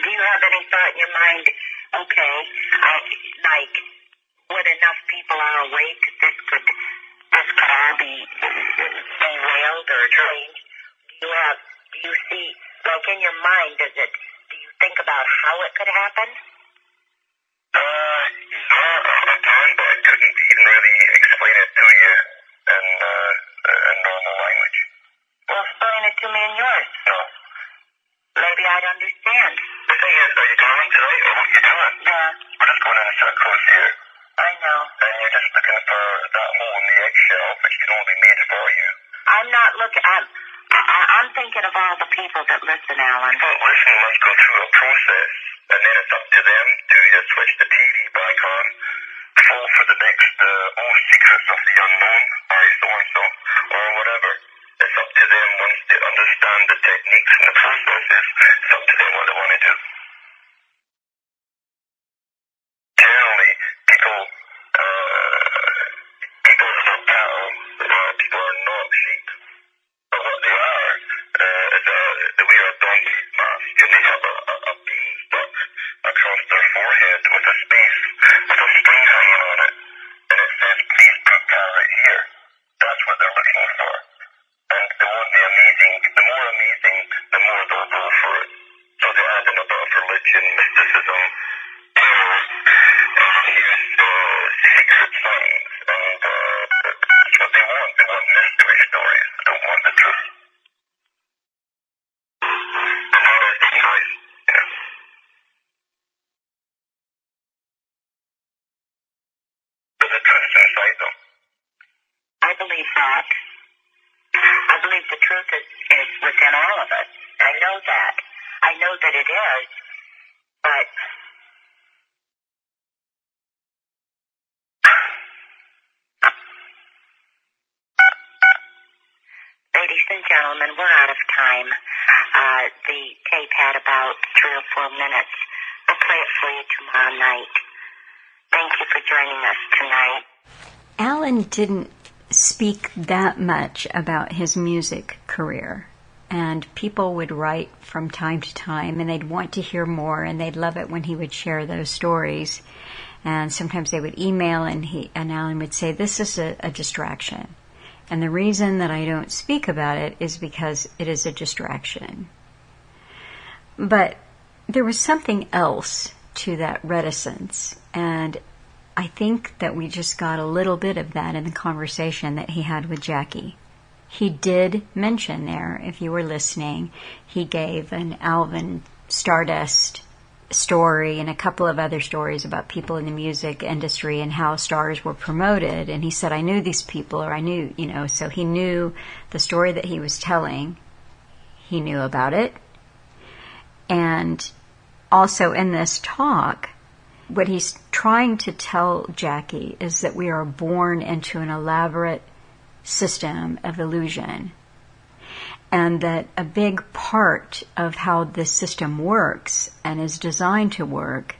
Do you have any thought in your mind, okay, like, when enough people are awake, this could all be derailed or changed? Do you see, like in your mind, do you think about how it could happen? Yeah, I can, but I couldn't even really explain it to you in normal language. Well, explain it to me in yours. No. Maybe I'd understand. The thing is, are you going tonight, or what are you doing? Yeah. We're just going in a circles here. I know. And you're just looking for that hole in the eggshell, which can only be made for you. I'm not looking, I'm thinking of all the people that listen, Alan. People that listen must go through a process, and then it's up to them to switch the TV back on, fall for the next, secrets of the unknown by so-and-so, or whatever. It's up to them once they understand the techniques and the processes. It's up to them what they want to do. Generally, people are not cattle, people are not sheep. But what they are is they wear a donkey's mask and they have a beam stuck across their forehead with a space, with a string hanging on it, and it says, please put that right here. That's what they're looking for. And they want the amazing, the more amazing, the more they'll go for it. So they add in a bit of religion, mysticism, use secret signs, and that's what they want. They want mystery stories. They don't want the truth. And that is the choice. Yeah. But the truth's inside them. I believe that. I believe the truth is within all of us. I know that. I know that it is. But ladies and gentlemen, we're out of time. The tape had about 3 or 4 minutes. We'll play it for you tomorrow night. Thank you for joining us tonight. Alan didn't speak that much about his music career, and people would write from time to time and they'd want to hear more, and they'd love it when he would share those stories. And sometimes they would email, and Alan would say, this is a distraction, and the reason that I don't speak about it is because it is a distraction. But there was something else to that reticence, and I think that we just got a little bit of that in the conversation that he had with Jackie. He did mention there, if you were listening, he gave an Alvin Stardust story and a couple of other stories about people in the music industry and how stars were promoted. And he said, I knew these people, or I knew, so he knew the story that he was telling. He knew about it. And also in this talk, what he's trying to tell Jackie is that we are born into an elaborate system of illusion. And that a big part of how this system works and is designed to work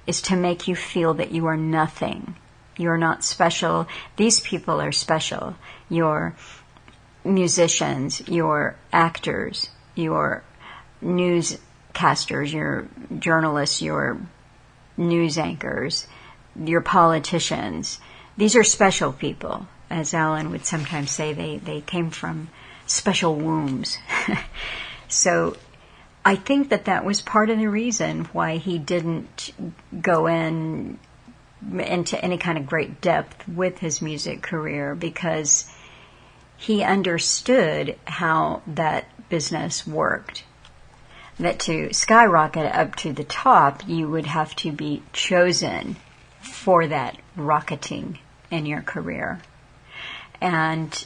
is to make you feel that you are nothing. You're not special. These people are special. Your musicians, your actors, your newscasters, your journalists, your news anchors, your politicians. These are special people. As Alan would sometimes say, they came from special wombs. So I think that was part of the reason why he didn't go into any kind of great depth with his music career, because he understood how that business worked. That to skyrocket up to the top, you would have to be chosen for that rocketing in your career. And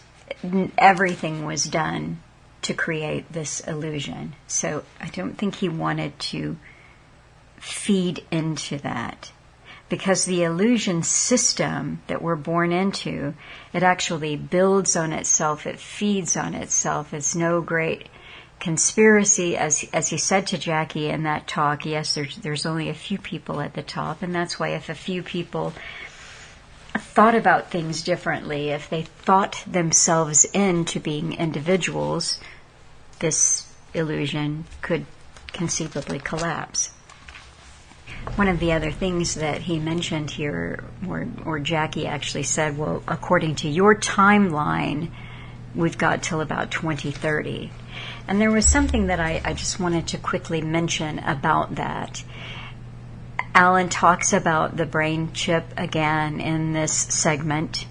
everything was done to create this illusion. So I don't think he wanted to feed into that, because the illusion system that we're born into, it actually builds on itself, it feeds on itself. It's no great conspiracy, as he said to Jackie in that talk. Yes, there's only a few people at the top, and that's why if a few people thought about things differently, if they thought themselves into being individuals, this illusion could conceivably collapse. One of the other things that he mentioned here, or Jackie actually said, well, according to your timeline, we've got till about 2030. And there was something that I just wanted to quickly mention about that. Alan talks about the brain chip again in this segment.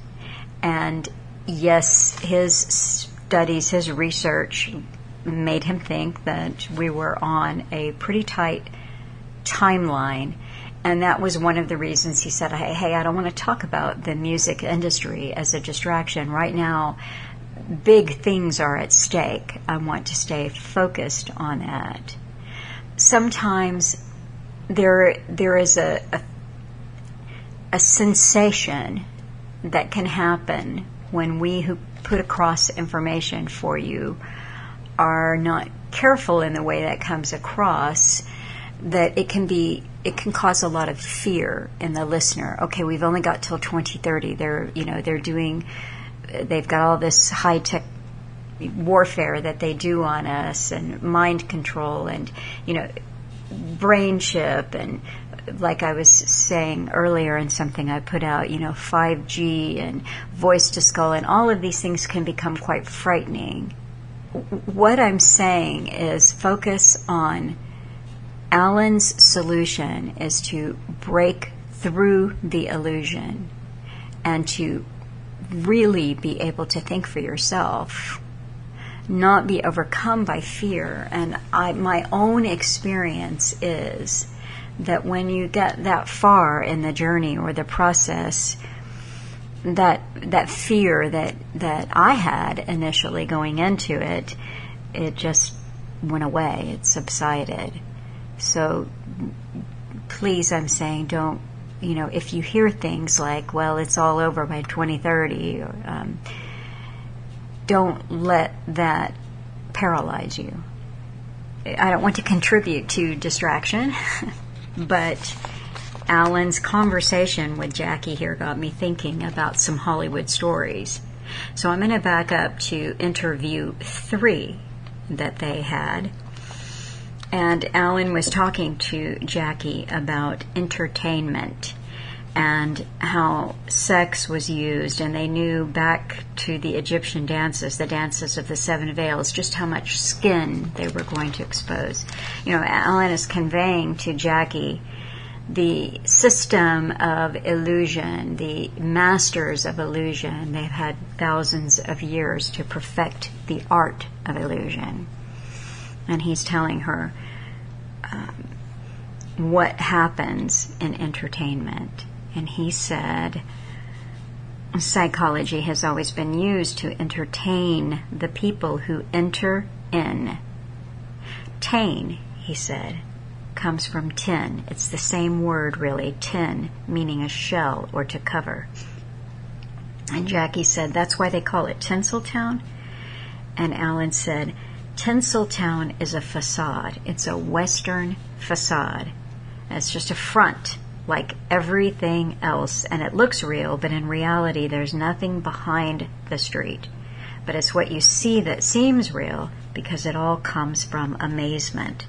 And yes, his studies, his research made him think that we were on a pretty tight timeline. And that was one of the reasons he said, hey, I don't want to talk about the music industry as a distraction. Right now, big things are at stake. I want to stay focused on that. Sometimes there is a sensation that can happen when we who put across information for you are not careful in the way that comes across, that it can cause a lot of fear in the listener. Okay, we've only got till 2030. They've got all this high-tech warfare that they do on us, and mind control, and brain chip, and like I was saying earlier in something I put out, 5G and voice to skull, and all of these things can become quite frightening. What I'm saying is focus on Alan's solution is to break through the illusion and to really be able to think for yourself, not be overcome by fear. And my own experience is that when you get that far in the journey or the process, that fear that I had initially going into it just went away. It subsided. So please, I'm saying, don't, if you hear things like, well, it's all over by 2030, don't let that paralyze you. I don't want to contribute to distraction, but Alan's conversation with Jackie here got me thinking about some Hollywood stories. So I'm going to back up to interview 3 that they had. And Alan was talking to Jackie about entertainment and how sex was used, and they knew back to the Egyptian dances, the dances of the 7 veils, just how much skin they were going to expose. Alan is conveying to Jackie the system of illusion, the masters of illusion. They've had thousands of years to perfect the art of illusion. And he's telling her what happens in entertainment. And he said, psychology has always been used to entertain the people who enter in. Tain, he said, comes from tin. It's the same word, really, tin, meaning a shell or to cover. And Jackie said, that's why they call it Tinseltown? And Alan said, Tinseltown is a facade. It's a Western facade. It's just a front, like everything else, and it looks real, but in reality there's nothing behind the street. But it's what you see that seems real, because it all comes from amazement.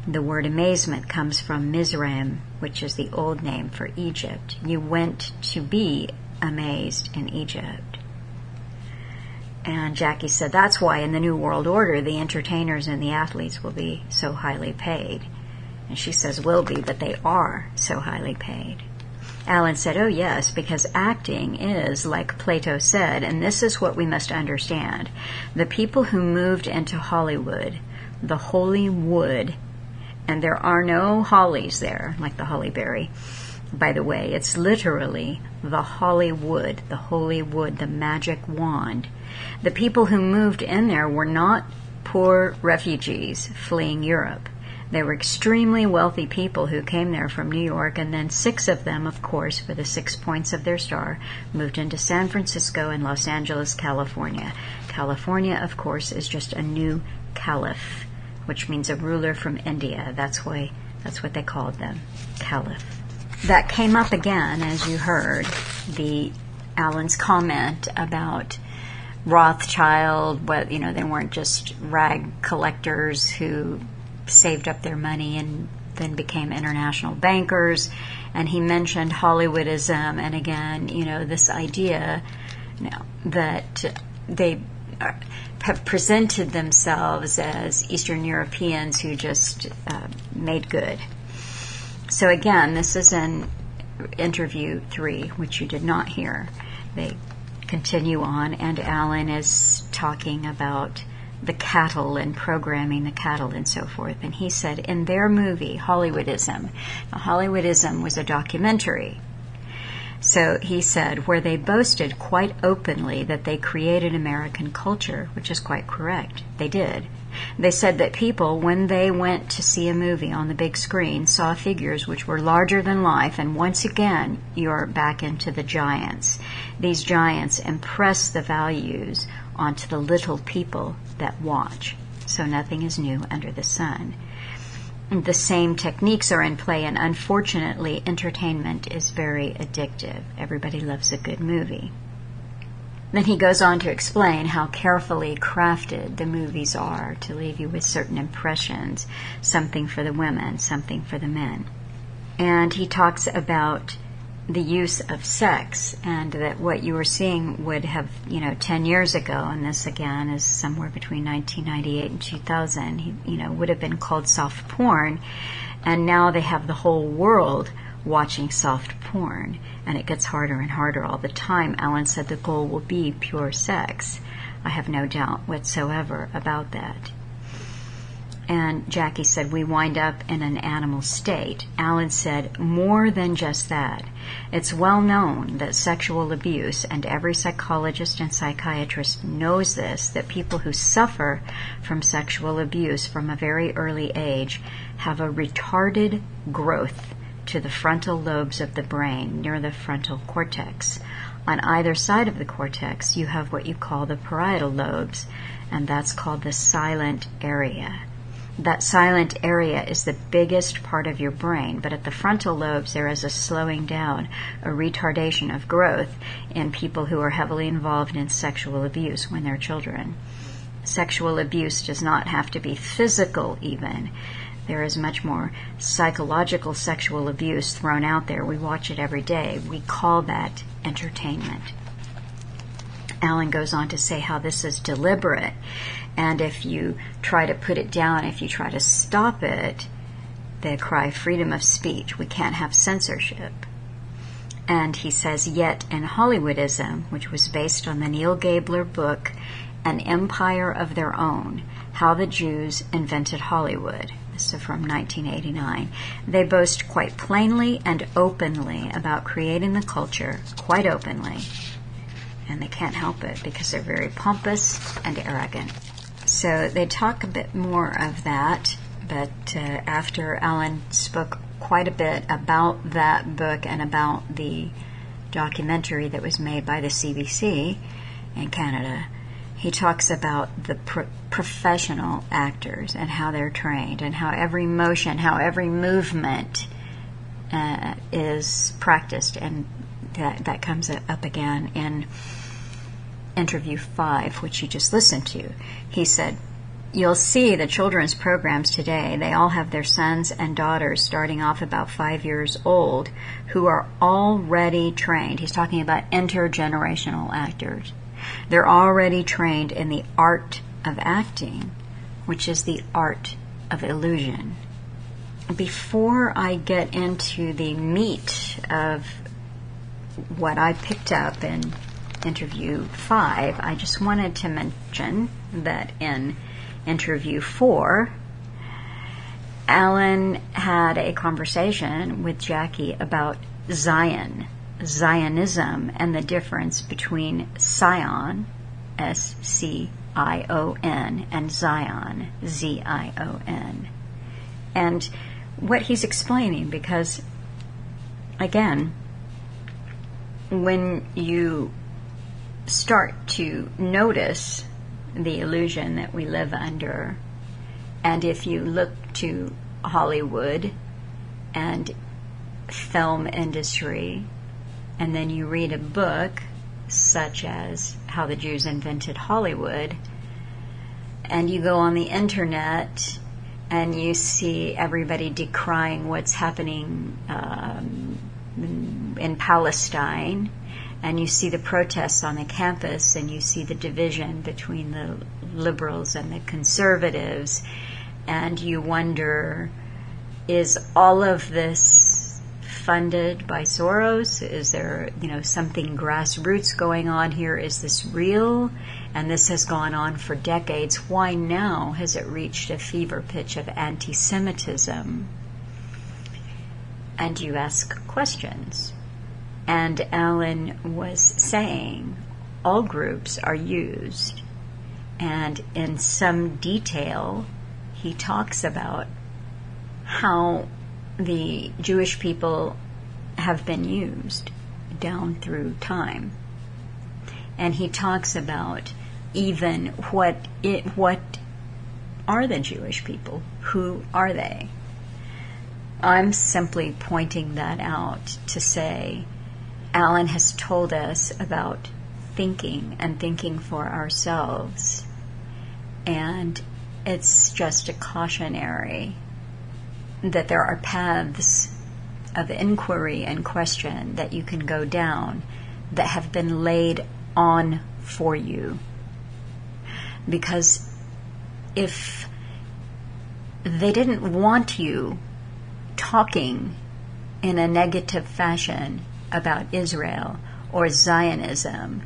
The word amazement comes from Mizraim, which is the old name for Egypt. You went to be amazed in Egypt. And Jackie said that's why in the New World Order the entertainers and the athletes will be so highly paid. And she says will be, but they are so highly paid. Alan said, oh yes, because acting is, like Plato said, and this is what we must understand. The people who moved into Hollywood, the holy wood, and there are no hollies there, like the hollyberry. By the way, it's literally the Hollywood, the holy wood, the magic wand. The people who moved in there were not poor refugees fleeing Europe. They were extremely wealthy people who came there from New York, and then 6 of them, of course, for the 6 points of their star, moved into San Francisco and Los Angeles, California. California, of course, is just a new caliph, which means a ruler from India. That's what they called them, caliph. That came up again, as you heard, Alan's comment about Rothschild. They weren't just rag collectors who saved up their money and then became international bankers. And he mentioned Hollywoodism, and again, this idea that they have presented themselves as Eastern Europeans who just made good. So again, this is in interview 3, which you did not hear. They continue on, and Alan is talking about the cattle and programming the cattle and so forth. And he said in their movie, Hollywoodism, now Hollywoodism was a documentary. So he said, where they boasted quite openly that they created American culture, which is quite correct. They did. They said that people, when they went to see a movie on the big screen, saw figures which were larger than life, and once again, you're back into the giants. These giants impress the values onto the little people that watch. So nothing is new under the sun. The same techniques are in play, and unfortunately, entertainment is very addictive. Everybody loves a good movie. Then he goes on to explain how carefully crafted the movies are to leave you with certain impressions, something for the women, something for the men. And he talks about the use of sex, and that what you were seeing would have, 10 years ago, and this again is somewhere between 1998 and 2000, would have been called soft porn, and now they have the whole world watching soft porn, and it gets harder and harder all the time. Alan said the goal will be pure sex. I have no doubt whatsoever about that. And Jackie said, we wind up in an animal state. Alan said, more than just that. It's well known that sexual abuse, and every psychologist and psychiatrist knows this, that people who suffer from sexual abuse from a very early age have a retarded growth to the frontal lobes of the brain near the frontal cortex. On either side of the cortex, you have what you call the parietal lobes, and that's called the silent area. That silent area is the biggest part of your brain, but at the frontal lobes there is a slowing down, a retardation of growth in people who are heavily involved in sexual abuse when they're children. Sexual abuse does not have to be physical even. There is much more psychological sexual abuse thrown out there. We watch it every day. We call that entertainment. Alan goes on to say how this is deliberate. And if you try to put it down, if you try to stop it, they cry freedom of speech. We can't have censorship. And he says, yet in Hollywoodism, which was based on the Neil Gabler book, An Empire of Their Own, How the Jews Invented Hollywood. This is from 1989. They boast quite plainly and openly about creating the culture, quite openly. And they can't help it because they're very pompous and arrogant. So they talk a bit more of that, but after Alan spoke quite a bit about that book and about the documentary that was made by the CBC in Canada, he talks about the professional actors and how they're trained and how every motion, how every movement is practiced. And that comes up again in interview 5, which you just listened to. He said, "You'll see the children's programs today, they all have their sons and daughters starting off about 5 years old who are already trained." He's talking about intergenerational actors. They're already trained in the art of acting, which is the art of illusion. Before I get into the meat of what I picked up in interview 5, I just wanted to mention that in interview 4, Alan had a conversation with Jackie about Zionism, and the difference between Scion, S-C-I-O-N, and Zion, Z-I-O-N. And what he's explaining, because, again, when you start to notice the illusion that we live under, and if you look to Hollywood and film industry, and then you read a book such as How the Jews Invented Hollywood, and you go on the internet and you see everybody decrying what's happening in Palestine, and you see the protests on the campus, and you see the division between the liberals and the conservatives, and you wonder, is all of this funded by Soros? Is there, something grassroots going on here? Is this real? And this has gone on for decades. Why now has it reached a fever pitch of anti-Semitism? And you ask questions. And Alan was saying all groups are used. And in some detail, he talks about how the Jewish people have been used down through time. And he talks about even what are the Jewish people? Who are they? I'm simply pointing that out to say Alan has told us about thinking and thinking for ourselves. And it's just a cautionary that there are paths of inquiry and question that you can go down that have been laid on for you. Because if they didn't want you talking in a negative fashion about Israel or Zionism,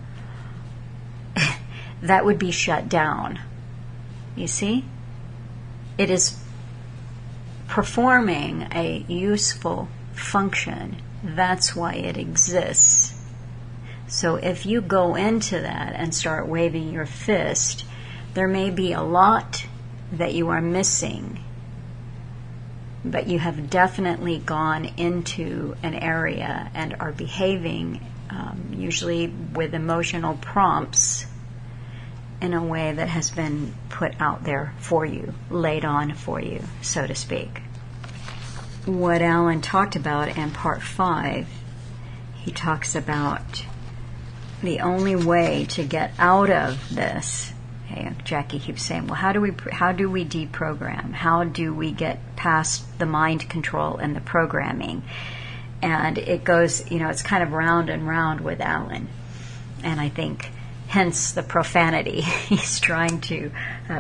that would be shut down. You see? It is performing a useful function. That's why it exists. So if you go into that and start waving your fist, there may be a lot that you are missing, but you have definitely gone into an area and are behaving, usually with emotional prompts, in a way that has been put out there for you, laid on for you, so to speak. What Alan talked about in part 5, he talks about the only way to get out of this. Hey, Jackie keeps saying, well, how do we deprogram? How do we get past the mind control and the programming? And it goes, it's kind of round and round with Alan. And I think hence the profanity. He's trying to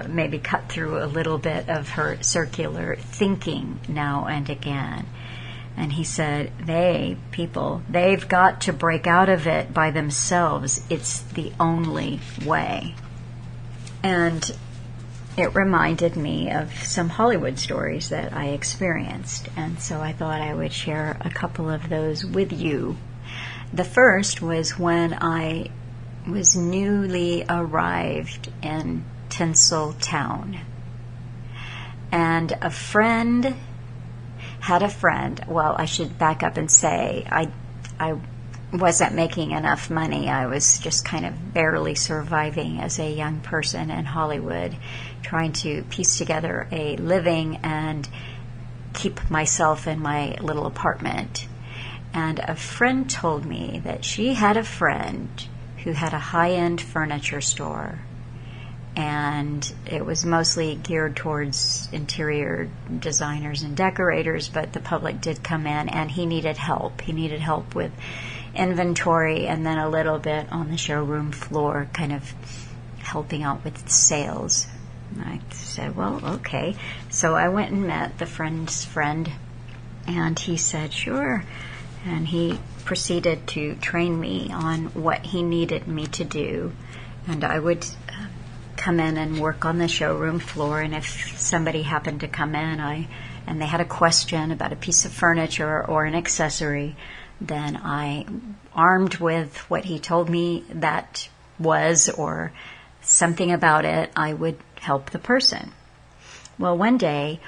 maybe cut through a little bit of her circular thinking now and again. And he said, they've got to break out of it by themselves. It's the only way. And it reminded me of some Hollywood stories that I experienced. And so I thought I would share a couple of those with you. The first was when I was newly arrived in Tinseltown. And a friend had a friend. Well, I should back up and say I wasn't making enough money. I was just kind of barely surviving as a young person in Hollywood, trying to piece together a living and keep myself in my little apartment. And a friend told me that she had a friend who had a high-end furniture store, and it was mostly geared towards interior designers and decorators, but the public did come in, and he needed help. He needed help with inventory and then a little bit on the showroom floor, kind of helping out with sales. And I said, well, okay. So I went and met the friend's friend, and he said, sure. And he proceeded to train me on what he needed me to do. And I would come in and work on the showroom floor, and if somebody happened to come in and they had a question about a piece of furniture or an accessory, then I, armed with what he told me that was or something about it, I would help the person. Well, one day,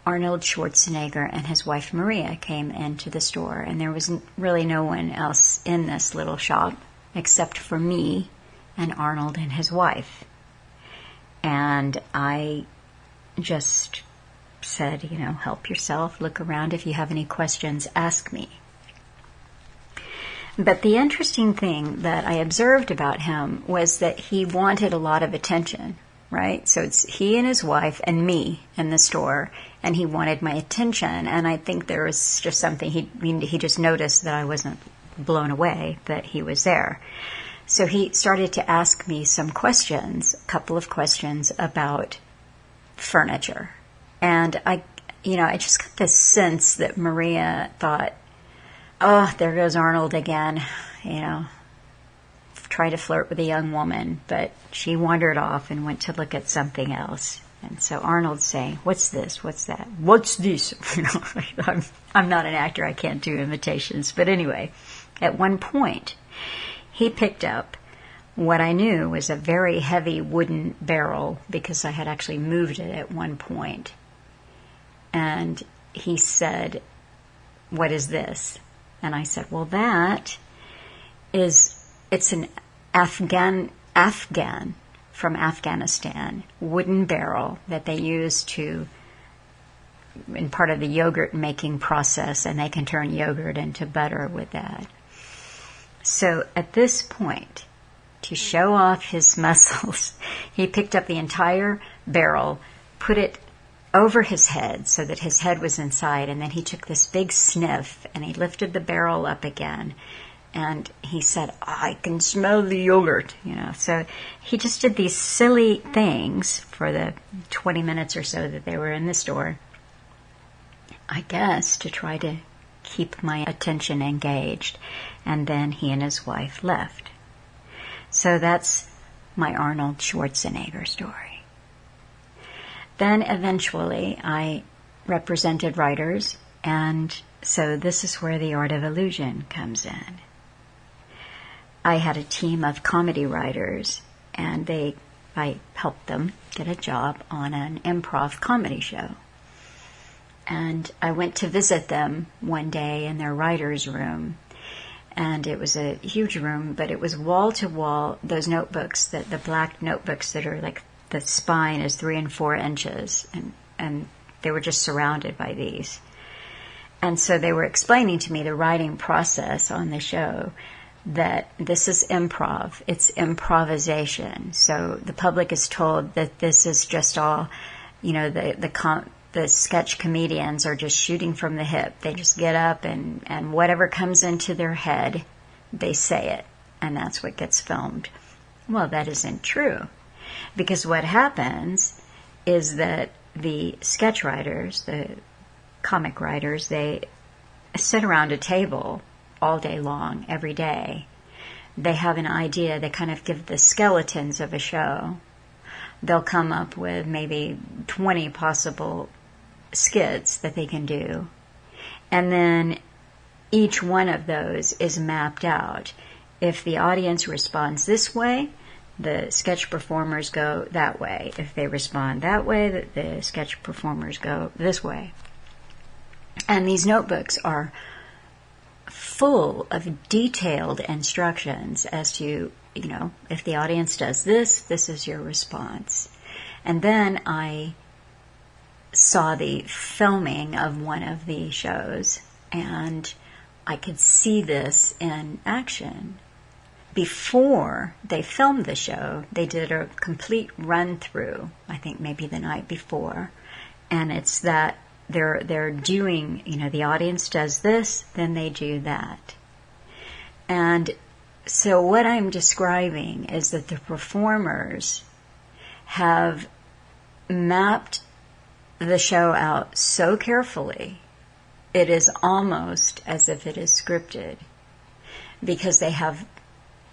Arnold Schwarzenegger and his wife Maria came into the store, and there was really no one else in this little shop except for me and Arnold and his wife. And I just said, help yourself, look around. If you have any questions, ask me. But the interesting thing that I observed about him was that he wanted a lot of attention, right? So it's he and his wife and me in the store, and he wanted my attention. And I think there was just something, he just noticed that I wasn't blown away that he was there. So he started to ask me some questions, a couple of questions about furniture. And I just got this sense that Maria thought, oh, there goes Arnold again, try to flirt with a young woman. But she wandered off and went to look at something else. And so Arnold's saying, what's this? What's that? What's this? I'm not an actor. I can't do imitations. But anyway, at one point, he picked up what I knew was a very heavy wooden barrel, because I had actually moved it at one point. And he said, what is this? And I said, well, it's an Afghan from Afghanistan wooden barrel that they use in part of the yogurt making process, and they can turn yogurt into butter with that. So at this point, to show off his muscles, he picked up the entire barrel, put it over his head so that his head was inside, and then he took this big sniff and he lifted the barrel up again, and he said, I can smell the yogurt, So he just did these silly things for the 20 minutes or so that they were in the store, I guess, to try to keep my attention engaged. And then he and his wife left. So that's my Arnold Schwarzenegger story. Then eventually I represented writers, and so this is where the art of illusion comes in. I had a team of comedy writers, and I helped them get a job on an improv comedy show. And I went to visit them one day in their writer's room. And it was a huge room, but it was wall to wall, those notebooks, the black notebooks that are like, the spine is 3 and 4 inches. And they were just surrounded by these. And so they were explaining to me the writing process on the show, that this is improv. It's improvisation. So the public is told that this is just all, the sketch comedians are just shooting from the hip. They just get up and whatever comes into their head, they say it. And that's what gets filmed. Well, that isn't true. Because what happens is that the sketch writers, the comic writers, they sit around a table all day long, every day. They have an idea. They kind of give the skeletons of a show. They'll come up with maybe 20 possible skits that they can do. And then each one of those is mapped out. If the audience responds this way, the sketch performers go that way. If they respond that way, the sketch performers go this way. And these notebooks are full of detailed instructions as to, if the audience does this, this is your response. And then I saw the filming of one of the shows, and I could see this in action. Before they filmed the show, they did a complete run-through, I think maybe the night before, and it's that they're doing, the audience does this, then they do that. And so what I'm describing is that the performers have mapped the show out so carefully, it is almost as if it is scripted, because they have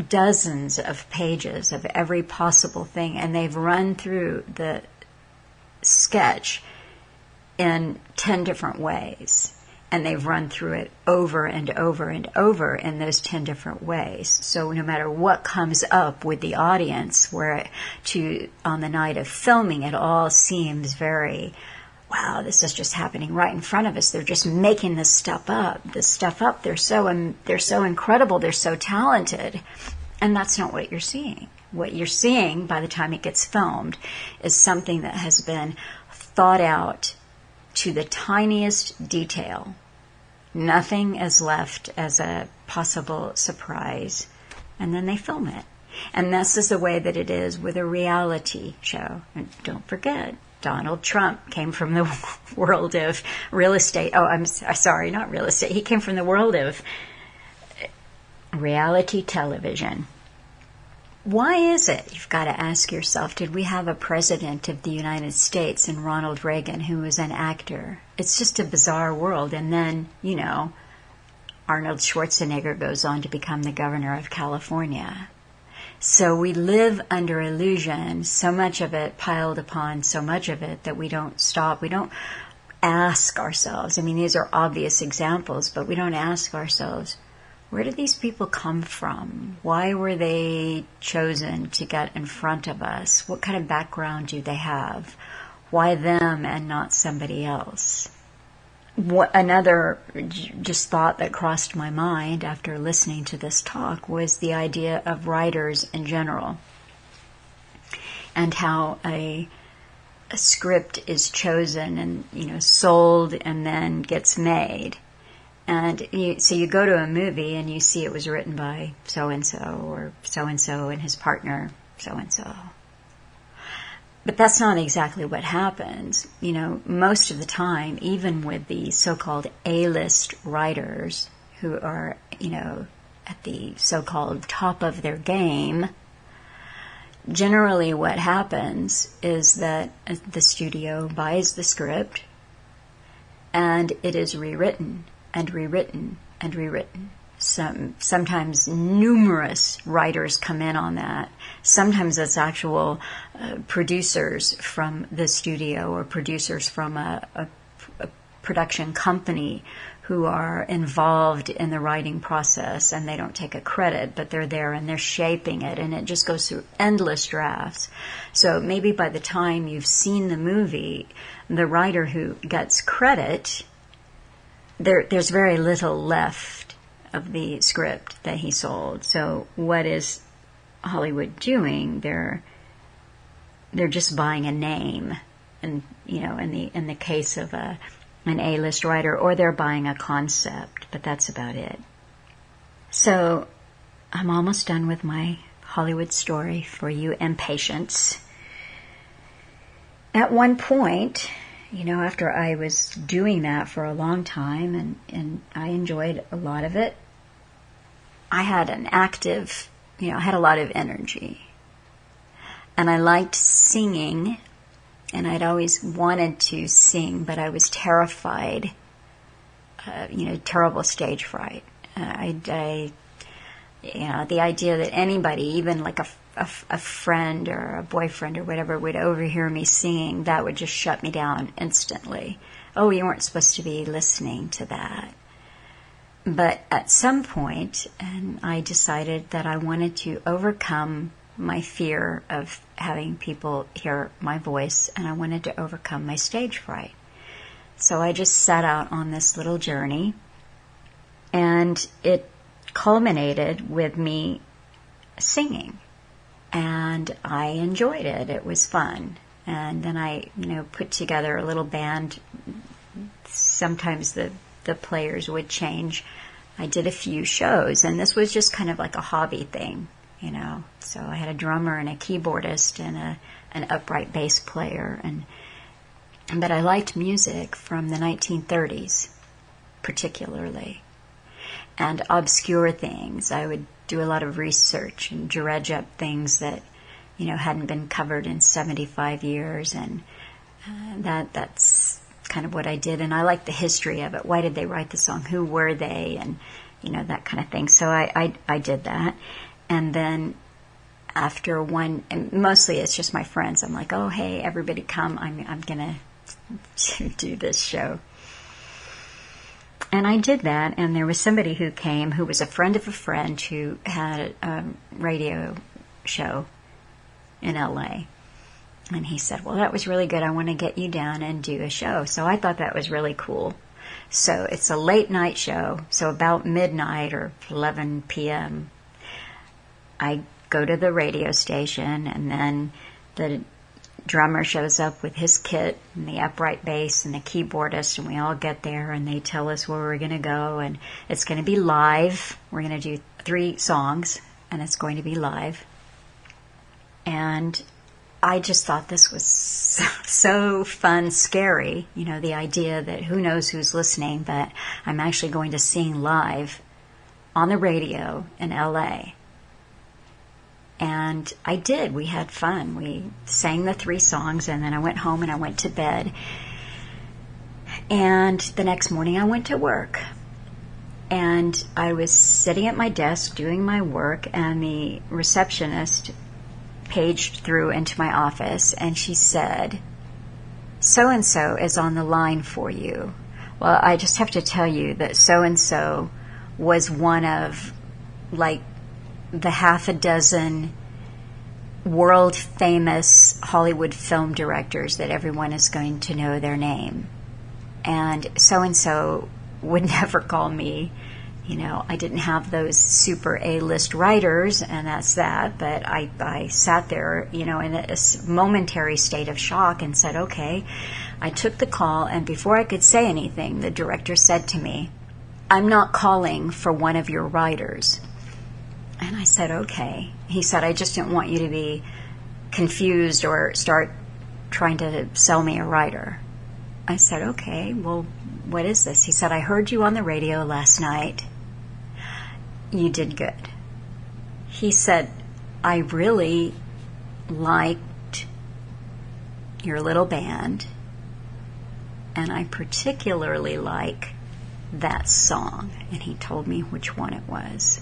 dozens of pages of every possible thing, and they've run through the sketch in 10 different ways, and they've run through it over and over and over in those 10 different ways. So no matter what comes up with the audience, on the night of filming, it all seems very, wow, this is just happening right in front of us. They're just making this stuff up. They're so incredible. They're so talented. And that's not what you're seeing. What you're seeing by the time it gets filmed is something that has been thought out to the tiniest detail. Nothing is left as a possible surprise. And then they film it. And this is the way that it is with a reality show. And don't forget, Donald Trump came from the world of real estate. Oh, I'm sorry, not real estate. He came from the world of reality television. Why is it, you've got to ask yourself, did we have a president of the United States in Ronald Reagan who was an actor? It's just a bizarre world. And then, Arnold Schwarzenegger goes on to become the governor of California. So we live under illusion, so much of it piled upon so much of it that we don't stop. We don't ask ourselves. I mean, these are obvious examples, but we don't ask ourselves, where did these people come from? Why were they chosen to get in front of us? What kind of background do they have? Why them and not somebody else? Another just thought that crossed my mind after listening to this talk was the idea of writers in general, and how a script is chosen and sold and then gets made. And so you go to a movie and you see it was written by so-and-so or so-and-so and his partner so-and-so. But that's not exactly what happens. Most of the time, even with the so-called A-list writers who are, at the so-called top of their game, generally what happens is that the studio buys the script and it is rewritten and rewritten and rewritten. Sometimes numerous writers come in on that. Sometimes it's actual producers from the studio or producers from a production company who are involved in the writing process, and they don't take a credit, but they're there and they're shaping it, and it just goes through endless drafts. So maybe by the time you've seen the movie, the writer who gets credit, there's very little left of the script that he sold. So what is Hollywood doing? They're just buying a name, and in the case of an A-list writer, or they're buying a concept, but that's about it. So I'm almost done with my Hollywood story for you impatients. At one point, after I was doing that for a long time, and I enjoyed a lot of it, I had an active, I had a lot of energy. And I liked singing, and I'd always wanted to sing, but I was terrified, terrible stage fright. The idea that anybody, even like a friend or a boyfriend or whatever, would overhear me singing, that would just shut me down instantly. Oh, you weren't supposed to be listening to that. But at some point, and I decided that I wanted to overcome my fear of having people hear my voice, and I wanted to overcome my stage fright. So I just set out on this little journey, And it culminated with me singing. And I enjoyed it. It was fun. And then I, put together a little band. Sometimes the players would change. I did a few shows, and this was just kind of like a hobby thing, So I had a drummer and a keyboardist and an upright bass player. But I liked music from the 1930s, particularly. And obscure things. I would do a lot of research and dredge up things that, hadn't been covered in 75 years. And that's kind of what I did. And I liked the history of it. Why did they write the song? Who were they? And, that kind of thing. So I did that. And then after and mostly it's just my friends. I'm like, oh, hey, everybody come. I'm going to do this show. And I did that, and there was somebody who came who was a friend of a friend who had a radio show in L.A. And he said, well, that was really good. I want to get you down and do a show. So I thought that was really cool. So it's a late night show. So about midnight or 11 p.m., I go to the radio station, and then the drummer shows up with his kit and the upright bass and the keyboardist, and we all get there, and they tell us where we're going to go, and it's going to be live. We're going to do 3 songs, and it's going to be live. And I just thought this was so fun, scary, the idea that who knows who's listening, but I'm actually going to sing live on the radio in L.A. And I did. We had fun. We sang the 3 songs, and then I went home and I went to bed. And the next morning I went to work. And I was sitting at my desk doing my work, and the receptionist paged through into my office, and she said, so-and-so is on the line for you. Well, I just have to tell you that so-and-so was one of, the half a dozen world-famous Hollywood film directors that everyone is going to know their name. And so-and-so would never call me. I didn't have those super A-list writers, and that's that. But I sat there, in a momentary state of shock and said, okay. I took the call, and before I could say anything, the director said to me, I'm not calling for one of your writers. And I said, okay. He said, I just didn't want you to be confused or start trying to sell me a writer. I said, okay, well, what is this? He said, I heard you on the radio last night. You did good. He said, I really liked your little band, and I particularly like that song. And he told me which one it was.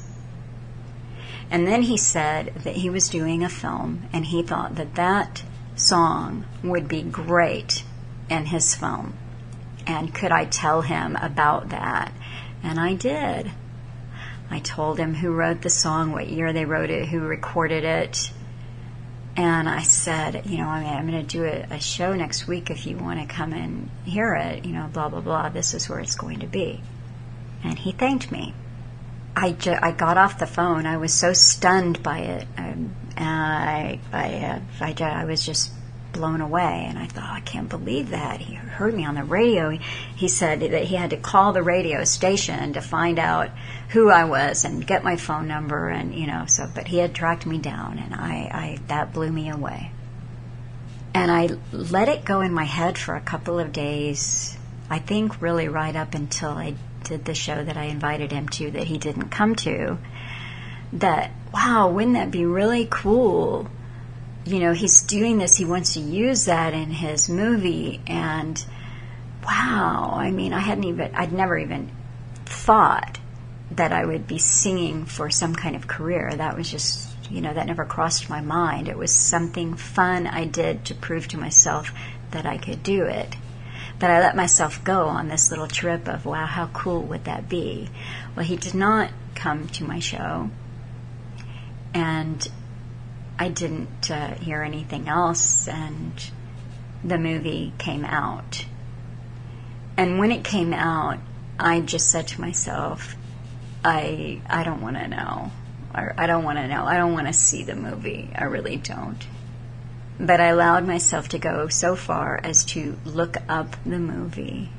And then he said that he was doing a film, and he thought that song would be great in his film. And could I tell him about that? And I did. I told him who wrote the song, what year they wrote it, who recorded it. And I said, I'm going to do a show next week if you want to come and hear it, blah, blah, blah. This is where it's going to be. And he thanked me. I got off the phone. I was so stunned by it. I was just blown away. And I thought, I can't believe that. He heard me on the radio. He said that he had to call the radio station to find out who I was and get my phone number. And, but he had tracked me down, and that blew me away. And I let it go in my head for a couple of days, I think really right up until I did the show that I invited him to that he didn't come to, that, wow, wouldn't that be really cool? He's doing this, he wants to use that in his movie, and wow, I'd never even thought that I would be singing for some kind of career. That was just, that never crossed my mind. It was something fun I did to prove to myself that I could do it. But I let myself go on this little trip of, wow, how cool would that be? Well, he did not come to my show, and I didn't hear anything else, and the movie came out. And when it came out, I just said to myself, I don't want to know. I don't want to know. I don't want to see the movie. I really don't. But I allowed myself to go so far as to look up the movie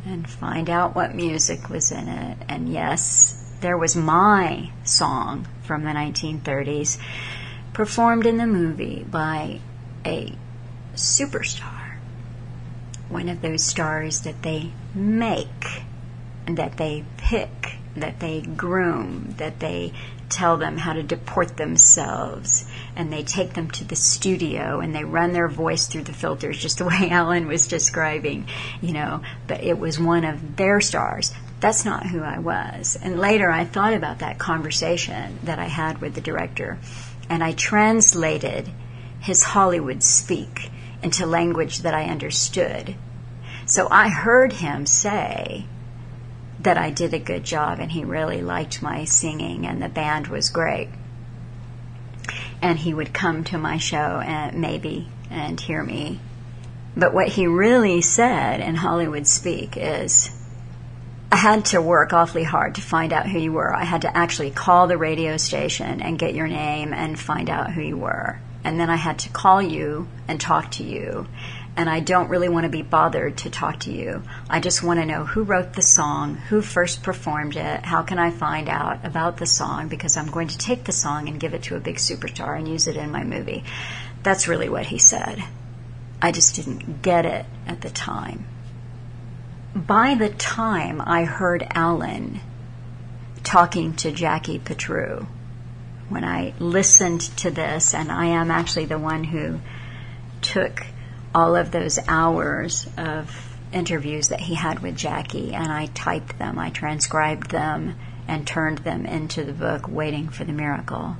and find out what music was in it. And yes, there was my song from the 1930s performed in the movie by a superstar. One of those stars that they make, that they pick, that they groom, that they tell them how to deport themselves, and they take them to the studio and they run their voice through the filters, just the way Alan was describing, but it was one of their stars. That's not who I was. And later I thought about that conversation that I had with the director, and I translated his Hollywood speak into language that I understood. So I heard him say that I did a good job and he really liked my singing and the band was great. And he would come to my show and hear me. But what he really said in Hollywood speak is, I had to work awfully hard to find out who you were. I had to actually call the radio station and get your name and find out who you were. And then I had to call you and talk to you. And I don't really want to be bothered to talk to you. I just want to know who wrote the song, who first performed it, how can I find out about the song, because I'm going to take the song and give it to a big superstar and use it in my movie. That's really what he said. I just didn't get it at the time. By the time I heard Alan talking to Jackie Patru, when I listened to this, and I am actually the one who took all of those hours of interviews that he had with Jackie, and I typed them, I transcribed them, and turned them into the book, Waiting for the Miracle.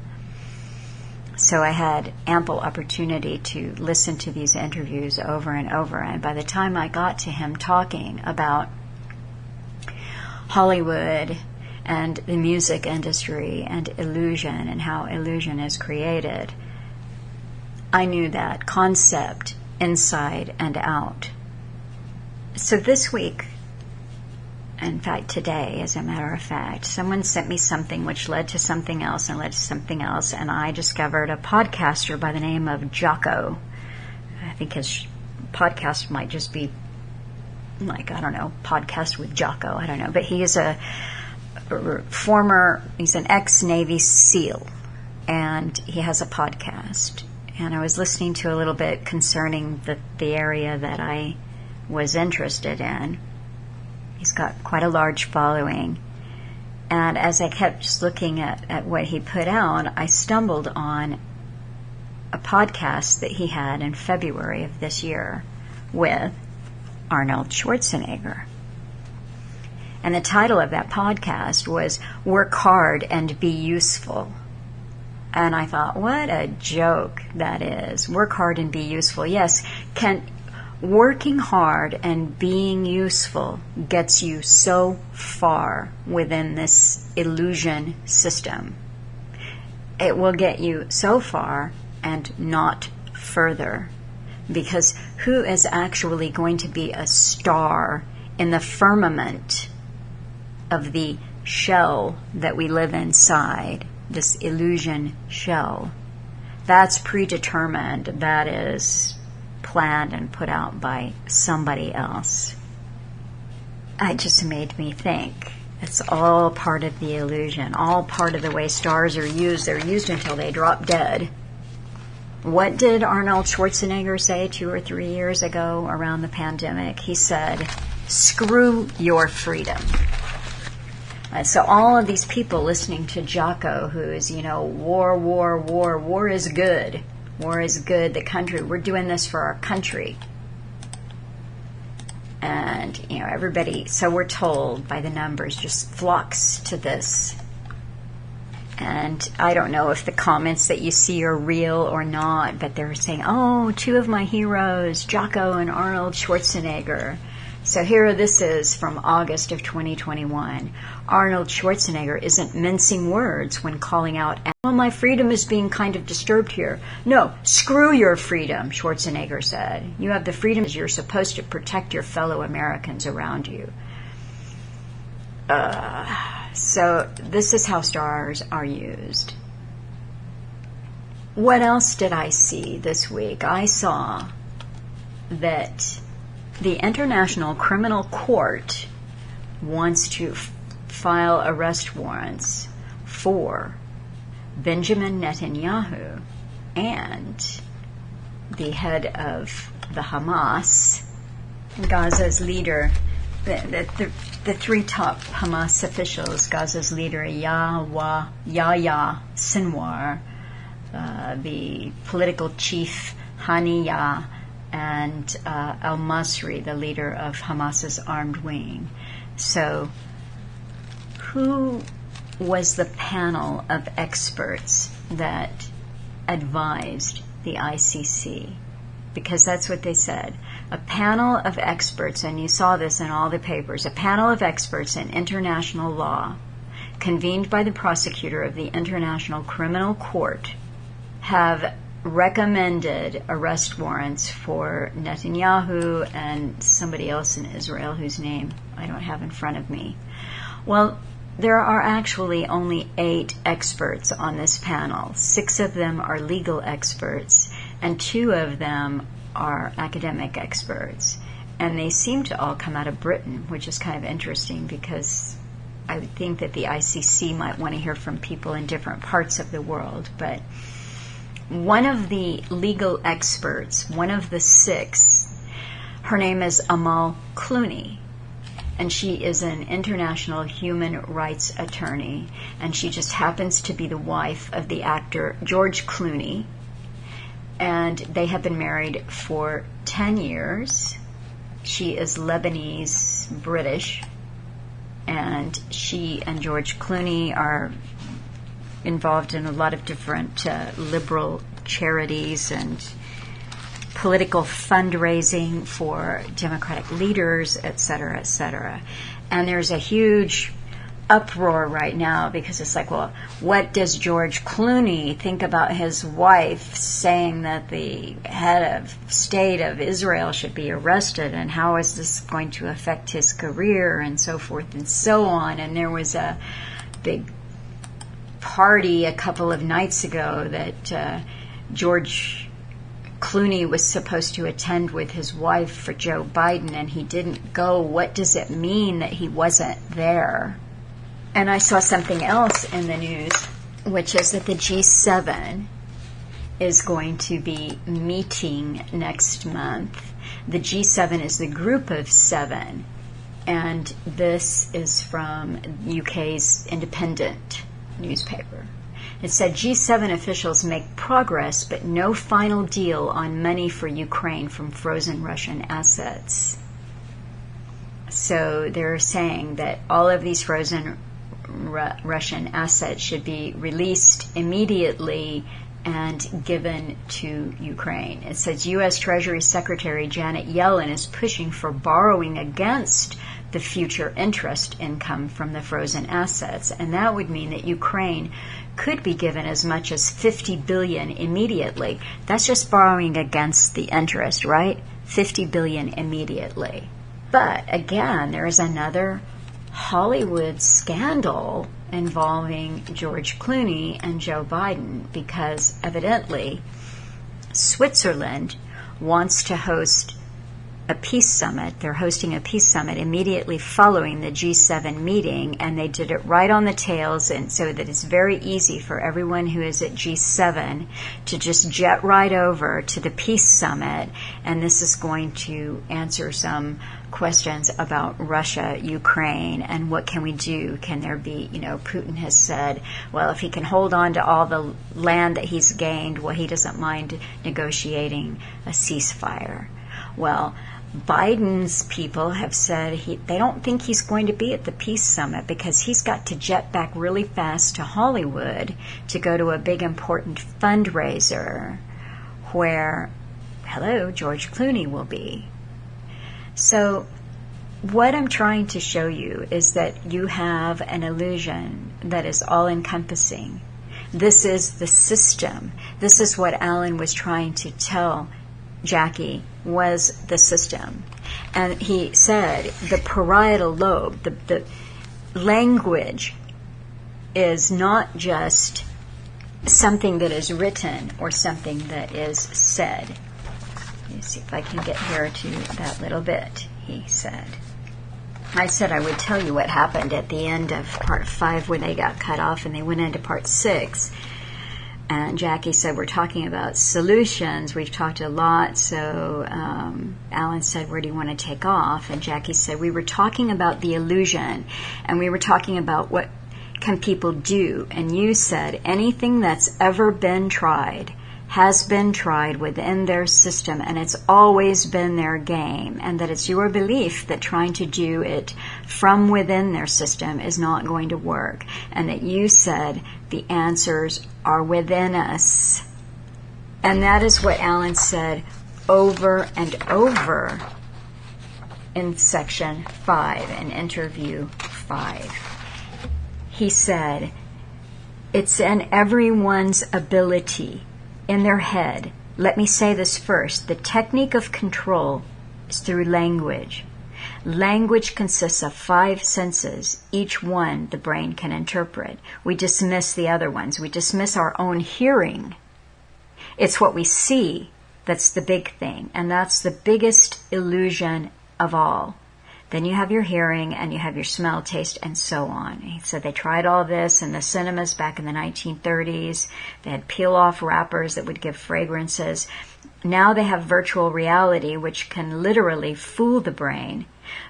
So I had ample opportunity to listen to these interviews over and over, and by the time I got to him talking about Hollywood and the music industry and illusion and how illusion is created, I knew that concept inside and out. So this week, in fact today as a matter of fact, someone sent me something which led to something else and led to something else, and I discovered a podcaster by the name of Jocko. I think his podcast might just be like, I don't know, podcast with Jocko, I don't know, but he is he's an ex-Navy SEAL, and he has a podcast. And I was listening to a little bit concerning the area that I was interested in. He's got quite a large following. And as I kept just looking at what he put out, I stumbled on a podcast that he had in February of this year with Arnold Schwarzenegger. And the title of that podcast was Work Hard and Be Useful. And I thought, what a joke that is. Work hard and be useful. Yes, working hard and being useful gets you so far within this illusion system. It will get you so far and not further. Because who is actually going to be a star in the firmament of the shell that we live inside? This illusion shell. That's predetermined. That is planned and put out by somebody else. It just made me think. It's all part of the illusion, all part of the way stars are used. They're used until they drop dead. What did Arnold Schwarzenegger say 2 or 3 years ago around the pandemic? He said, screw your freedom. So all of these people listening to Jocko, who is, war is good. War is good. The country, we're doing this for our country. And, everybody, so we're told by the numbers, just flocks to this. And I don't know if the comments that you see are real or not, but they're saying, 2 of my heroes, Jocko and Arnold Schwarzenegger. So here this is from August of 2021. Arnold Schwarzenegger isn't mincing words when calling out, my freedom is being kind of disturbed here. No, screw your freedom, Schwarzenegger said. You have the freedom as you're supposed to protect your fellow Americans around you. So this is how stars are used. What else did I see this week? I saw that the International Criminal Court wants to file arrest warrants for Benjamin Netanyahu and the head of the Hamas, Gaza's leader, the three top Hamas officials, Gaza's leader Yahya Sinwar, the political chief Haniya, and al-Masri, the leader of Hamas's armed wing. So who was the panel of experts that advised the ICC? Because that's what they said. A panel of experts, and you saw this in all the papers, a panel of experts in international law convened by the prosecutor of the International Criminal Court have recommended arrest warrants for Netanyahu and somebody else in Israel whose name I don't have in front of me. Well, there are actually only 8 experts on this panel. 6 of them are legal experts, and 2 of them are academic experts. And they seem to all come out of Britain, which is kind of interesting because I would think that the ICC might want to hear from people in different parts of the world. But one of the legal experts, one of the 6, her name is Amal Clooney, and she is an international human rights attorney, and she just happens to be the wife of the actor George Clooney, and they have been married for 10 years. She is Lebanese British, and she and George Clooney are involved in a lot of different liberal charities and political fundraising for Democratic leaders, etc., etc. And there's a huge uproar right now because it's like, well, what does George Clooney think about his wife saying that the head of state of Israel should be arrested, and how is this going to affect his career, and so forth and so on. And there was a big party a couple of nights ago that George Clooney was supposed to attend with his wife for Joe Biden, and he didn't go. What does it mean that he wasn't there? And I saw something else in the news, which is that the G7 is going to be meeting next month. The G7 is the group of 7, and this is from UK's Independent newspaper. It said G7 officials make progress, but no final deal on money for Ukraine from frozen Russian assets. So they're saying that all of these frozen Russian assets should be released immediately and given to Ukraine. It says U.S. Treasury Secretary Janet Yellen is pushing for borrowing against the future interest income from the frozen assets, and that would mean that Ukraine could be given as much as $50 billion immediately. That's just borrowing against the interest, right? $50 billion immediately. But again, there is another Hollywood scandal involving George Clooney and Joe Biden, because evidently Switzerland wants to host a peace summit. They're hosting a peace summit immediately following the G7 meeting, and they did it right on the tails, and so that it's very easy for everyone who is at G7 to just jet right over to the peace summit. And this is going to answer some questions about Russia, Ukraine, and what can we do? Can there be, Putin has said, well, if he can hold on to all the land that he's gained, well, he doesn't mind negotiating a ceasefire. Well, Biden's people have said they don't think he's going to be at the peace summit because he's got to jet back really fast to Hollywood to go to a big important fundraiser where, George Clooney will be. So what I'm trying to show you is that you have an illusion that is all-encompassing. This is the system. This is what Alan was trying to tell Jackie was the system. And he said the parietal lobe, the language is not just something that is written or something that is said. Let me see if I can get here to that little bit. He said, I said I would tell you what happened at the end of part 5 when they got cut off and they went into part 6. And Jackie said, we're talking about solutions. We've talked a lot. So Alan said, where do you want to take off? And Jackie said, we were talking about the illusion. And we were talking about what can people do. And you said, anything that's ever been tried has been tried within their system. And it's always been their game. And that it's your belief that trying to do it from within their system is not going to work. And that you said the answers are within us. And that is what Alan said over and over in section 5, in interview 5. He said, it's in everyone's ability, in their head. Let me say this first. The technique of control is through language. Language consists of 5 senses. Each one the brain can interpret. We dismiss the other ones. We dismiss our own hearing. It's what we see that's the big thing, and that's the biggest illusion of all. Then you have your hearing, and you have your smell, taste, and so on. He said they tried all this in the cinemas back in the 1930s. They had peel-off wrappers that would give fragrances. Now they have virtual reality, which can literally fool the brain.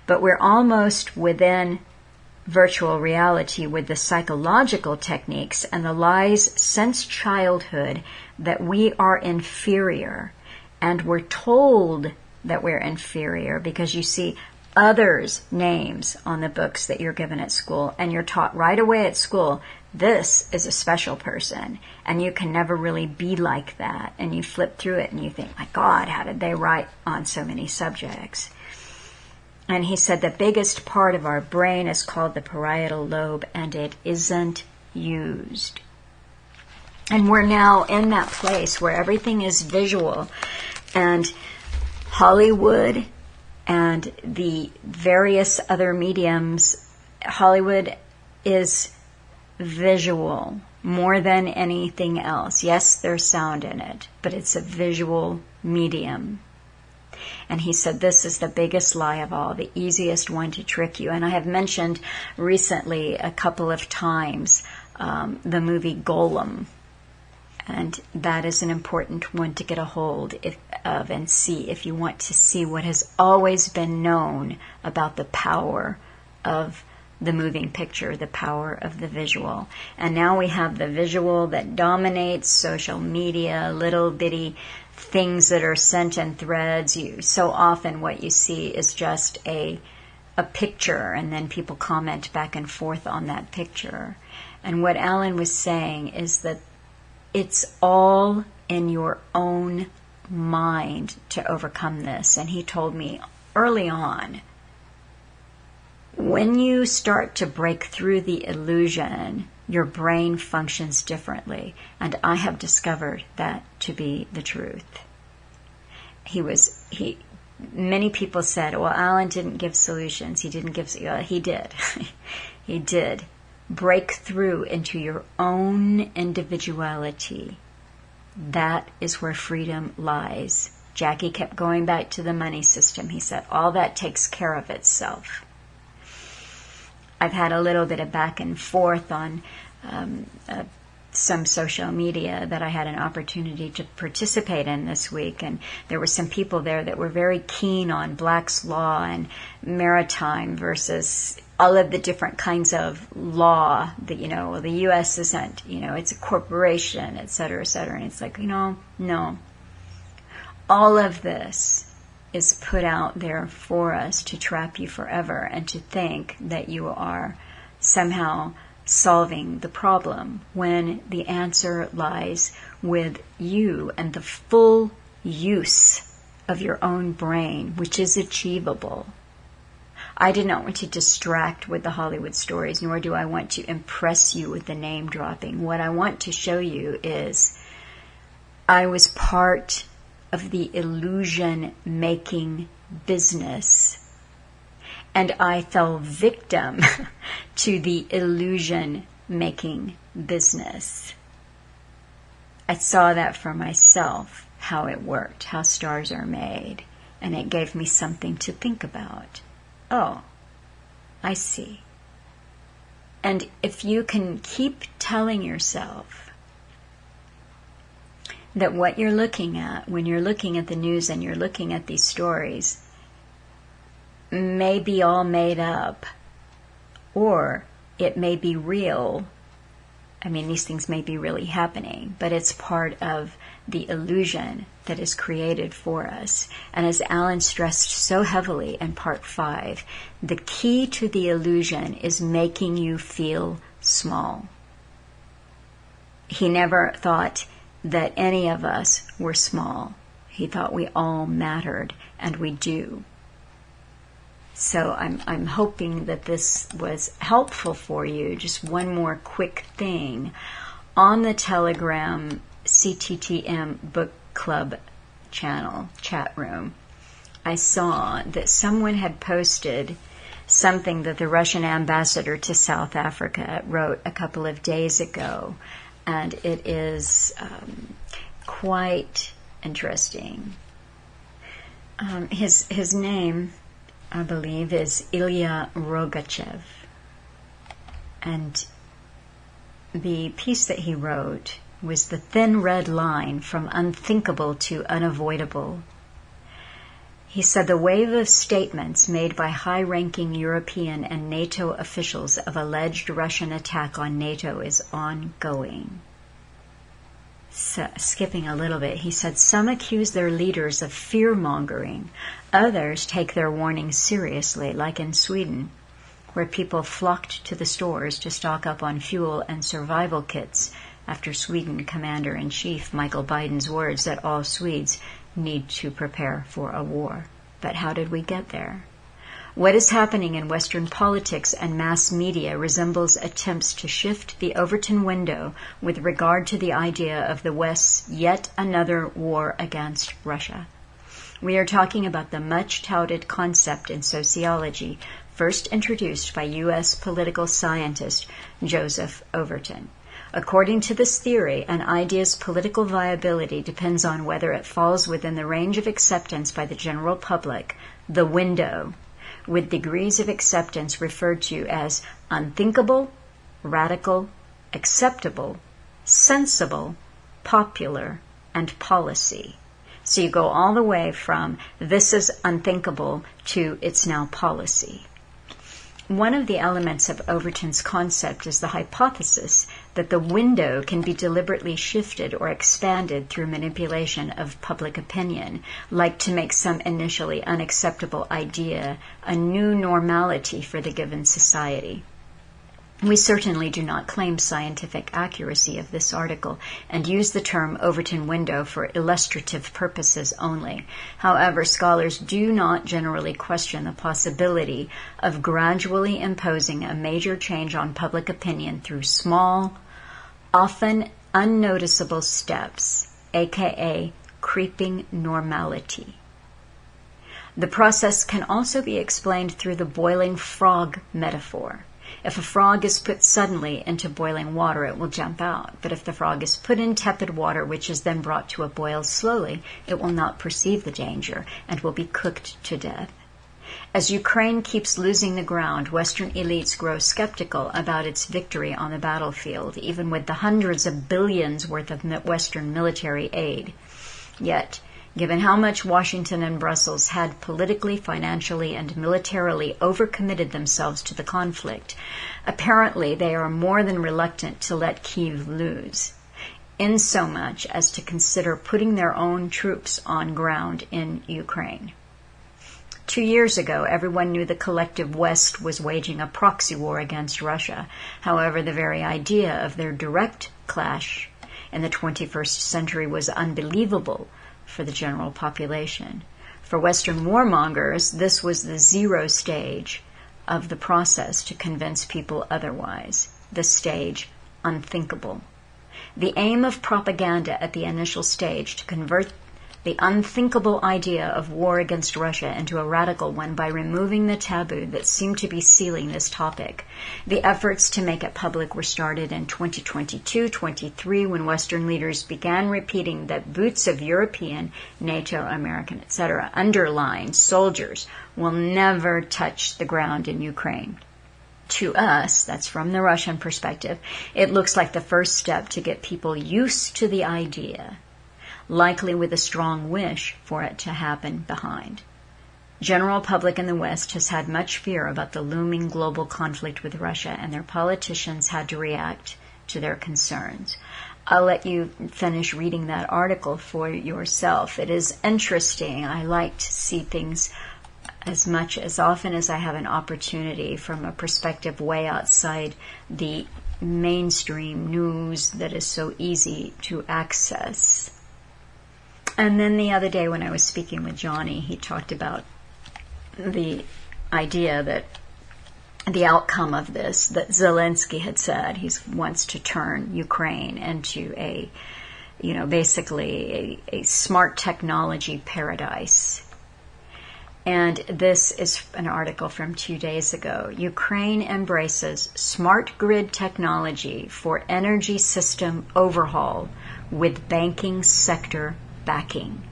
But we're almost within virtual reality with the psychological techniques and the lies since childhood that we are inferior. And we're told that we're inferior because you see others' names on the books that you're given at school, and you're taught right away at school, this is a special person, and you can never really be like that. And you flip through it and you think, my God, how did they write on so many subjects? And he said the biggest part of our brain is called the parietal lobe, and it isn't used. And we're now in that place where everything is visual, and Hollywood and the various other mediums, Hollywood is visual more than anything else. Yes, there's sound in it, but it's a visual medium. And he said this is the biggest lie of all, the easiest one to trick you. And I have mentioned recently a couple of times the movie Golem. And that is an important one to get a hold of and see if you want to see what has always been known about the power of the moving picture, the power of the visual. And now we have the visual that dominates social media, little bitty things that are sent in threads. So often what you see is just a picture, and then people comment back and forth on that picture. And what Alan was saying is that it's all in your own mind to overcome this. And he told me early on, when you start to break through the illusion, your brain functions differently. And I have discovered that to be the truth. Many people said, well, Alan didn't give solutions. He did. He did. Break through into your own individuality. That is where freedom lies. Jackie kept going back to the money system. He said, all that takes care of itself. I've had a little bit of back and forth on some social media that I had an opportunity to participate in this week, and there were some people there that were very keen on Black's Law and maritime versus all of the different kinds of law that, the U.S. isn't, it's a corporation, et cetera, et cetera. And it's like, no. All of this is put out there for us to trap you forever and to think that you are somehow solving the problem, when the answer lies with you and the full use of your own brain, which is achievable. I did not want to distract with the Hollywood stories, nor do I want to impress you with the name dropping. What I want to show you is I was part of the illusion-making business, and I fell victim to the illusion making business. I saw that for myself, how it worked, how stars are made, and it gave me something to think about. Oh, I see. And if you can keep telling yourself that what you're looking at when you're looking at the news and you're looking at these stories may be all made up, or it may be real. I mean, these things may be really happening, but it's part of the illusion that is created for us. And as Alan stressed so heavily in part 5, the key to the illusion is making you feel small. He never thought that any of us were small. He thought we all mattered, and we do. So I'm hoping that this was helpful for you. Just one more quick thing. On the Telegram CTTM Book Club channel, chat room, I saw that someone had posted something that the Russian ambassador to South Africa wrote a couple of days ago. And it is quite interesting. His name, I believe, is Ilya Rogachev. And the piece that he wrote was The Thin Red Line from Unthinkable to Unavoidable. He said the wave of statements made by high-ranking European and NATO officials of alleged Russian attack on NATO is ongoing. So, skipping a little bit, he said some accuse their leaders of fear-mongering. Others take their warnings seriously, like in Sweden, where people flocked to the stores to stock up on fuel and survival kits after Sweden Commander-in-Chief Michael Biden's words that all Swedes need to prepare for a war. But how did we get there? What is happening in Western politics and mass media resembles attempts to shift the Overton window with regard to the idea of the West's yet another war against Russia. We are talking about the much-touted concept in sociology, first introduced by U.S. political scientist Joseph Overton. According to this theory, an idea's political viability depends on whether it falls within the range of acceptance by the general public, the window, with degrees of acceptance referred to as unthinkable, radical, acceptable, sensible, popular, and policy. So you go all the way from this is unthinkable to it's now policy. One of the elements of Overton's concept is the hypothesis that the window can be deliberately shifted or expanded through manipulation of public opinion, like to make some initially unacceptable idea a new normality for the given society. We certainly do not claim scientific accuracy of this article and use the term Overton window for illustrative purposes only. However, scholars do not generally question the possibility of gradually imposing a major change on public opinion through small, often unnoticeable steps, aka creeping normality. The process can also be explained through the boiling frog metaphor. If a frog is put suddenly into boiling water, it will jump out. But if the frog is put in tepid water, which is then brought to a boil slowly, it will not perceive the danger and will be cooked to death. As Ukraine keeps losing the ground, Western elites grow skeptical about its victory on the battlefield, even with the hundreds of billions worth of Western military aid. Yet, given how much Washington and Brussels had politically, financially, and militarily overcommitted themselves to the conflict, apparently they are more than reluctant to let Kyiv lose, insomuch as to consider putting their own troops on ground in Ukraine. 2 years ago, everyone knew the collective West was waging a proxy war against Russia. However, the very idea of their direct clash in the 21st century was unbelievable for the general population. For Western warmongers, this was the zero stage of the process to convince people otherwise, the stage unthinkable. The aim of propaganda at the initial stage to convert the unthinkable idea of war against Russia into a radical one by removing the taboo that seemed to be sealing this topic. The efforts to make it public were started in 2022-23 when Western leaders began repeating that boots of European, NATO, American, etc. underlined soldiers will never touch the ground in Ukraine. To us, that's from the Russian perspective, it looks like the first step to get people used to the idea, likely with a strong wish for it to happen behind. General public in the West has had much fear about the looming global conflict with Russia, and their politicians had to react to their concerns. I'll let you finish reading that article for yourself. It is interesting. I like to see things as often as I have an opportunity from a perspective way outside the mainstream news that is so easy to access. And then the other day when I was speaking with Johnny, he talked about the idea that the outcome of this, that Zelensky had said he wants to turn Ukraine into basically a smart technology paradise. And this is an article from 2 days ago. Ukraine embraces smart grid technology for energy system overhaul with banking sector backing,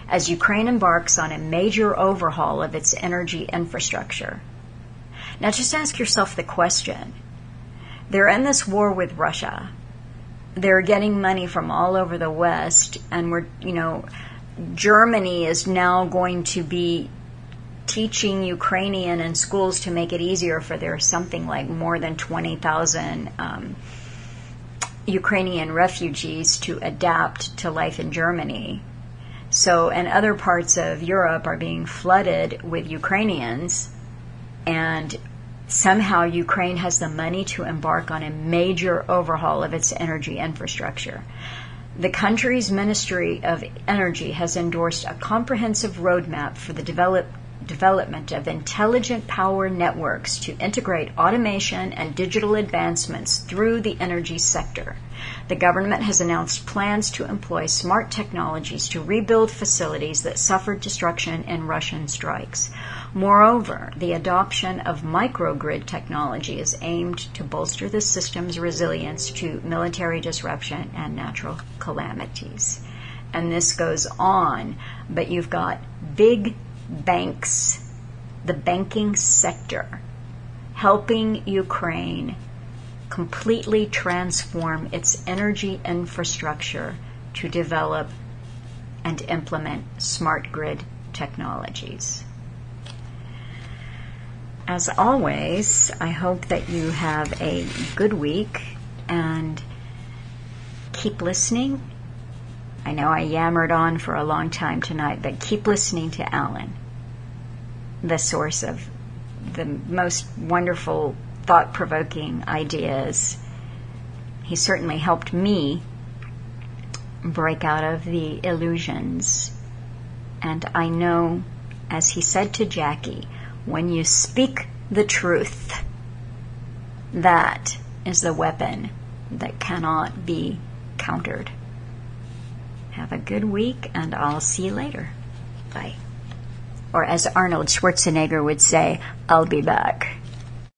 as Ukraine embarks on a major overhaul of its energy infrastructure. Now just ask yourself the question. They're in this war with Russia. They're getting money from all over the West, and Germany is now going to be teaching Ukrainian in schools to make it easier for their something like more than 20,000 Ukrainian refugees to adapt to life in Germany. So, and other parts of Europe are being flooded with Ukrainians, and somehow Ukraine has the money to embark on a major overhaul of its energy infrastructure. The country's Ministry of Energy has endorsed a comprehensive roadmap for the development of intelligent power networks to integrate automation and digital advancements through the energy sector. The government has announced plans to employ smart technologies to rebuild facilities that suffered destruction in Russian strikes. Moreover, the adoption of microgrid technology is aimed to bolster the system's resilience to military disruption and natural calamities. And this goes on, but you've got big banks, the banking sector, helping Ukraine completely transform its energy infrastructure to develop and implement smart grid technologies. As always, I hope that you have a good week and keep listening. I know I yammered on for a long time tonight, but keep listening to Alan, the source of the most wonderful, thought-provoking ideas. He certainly helped me break out of the illusions. And I know, as he said to Jackie, when you speak the truth, that is the weapon that cannot be countered. Have a good week, and I'll see you later. Bye. Or as Arnold Schwarzenegger would say, I'll be back.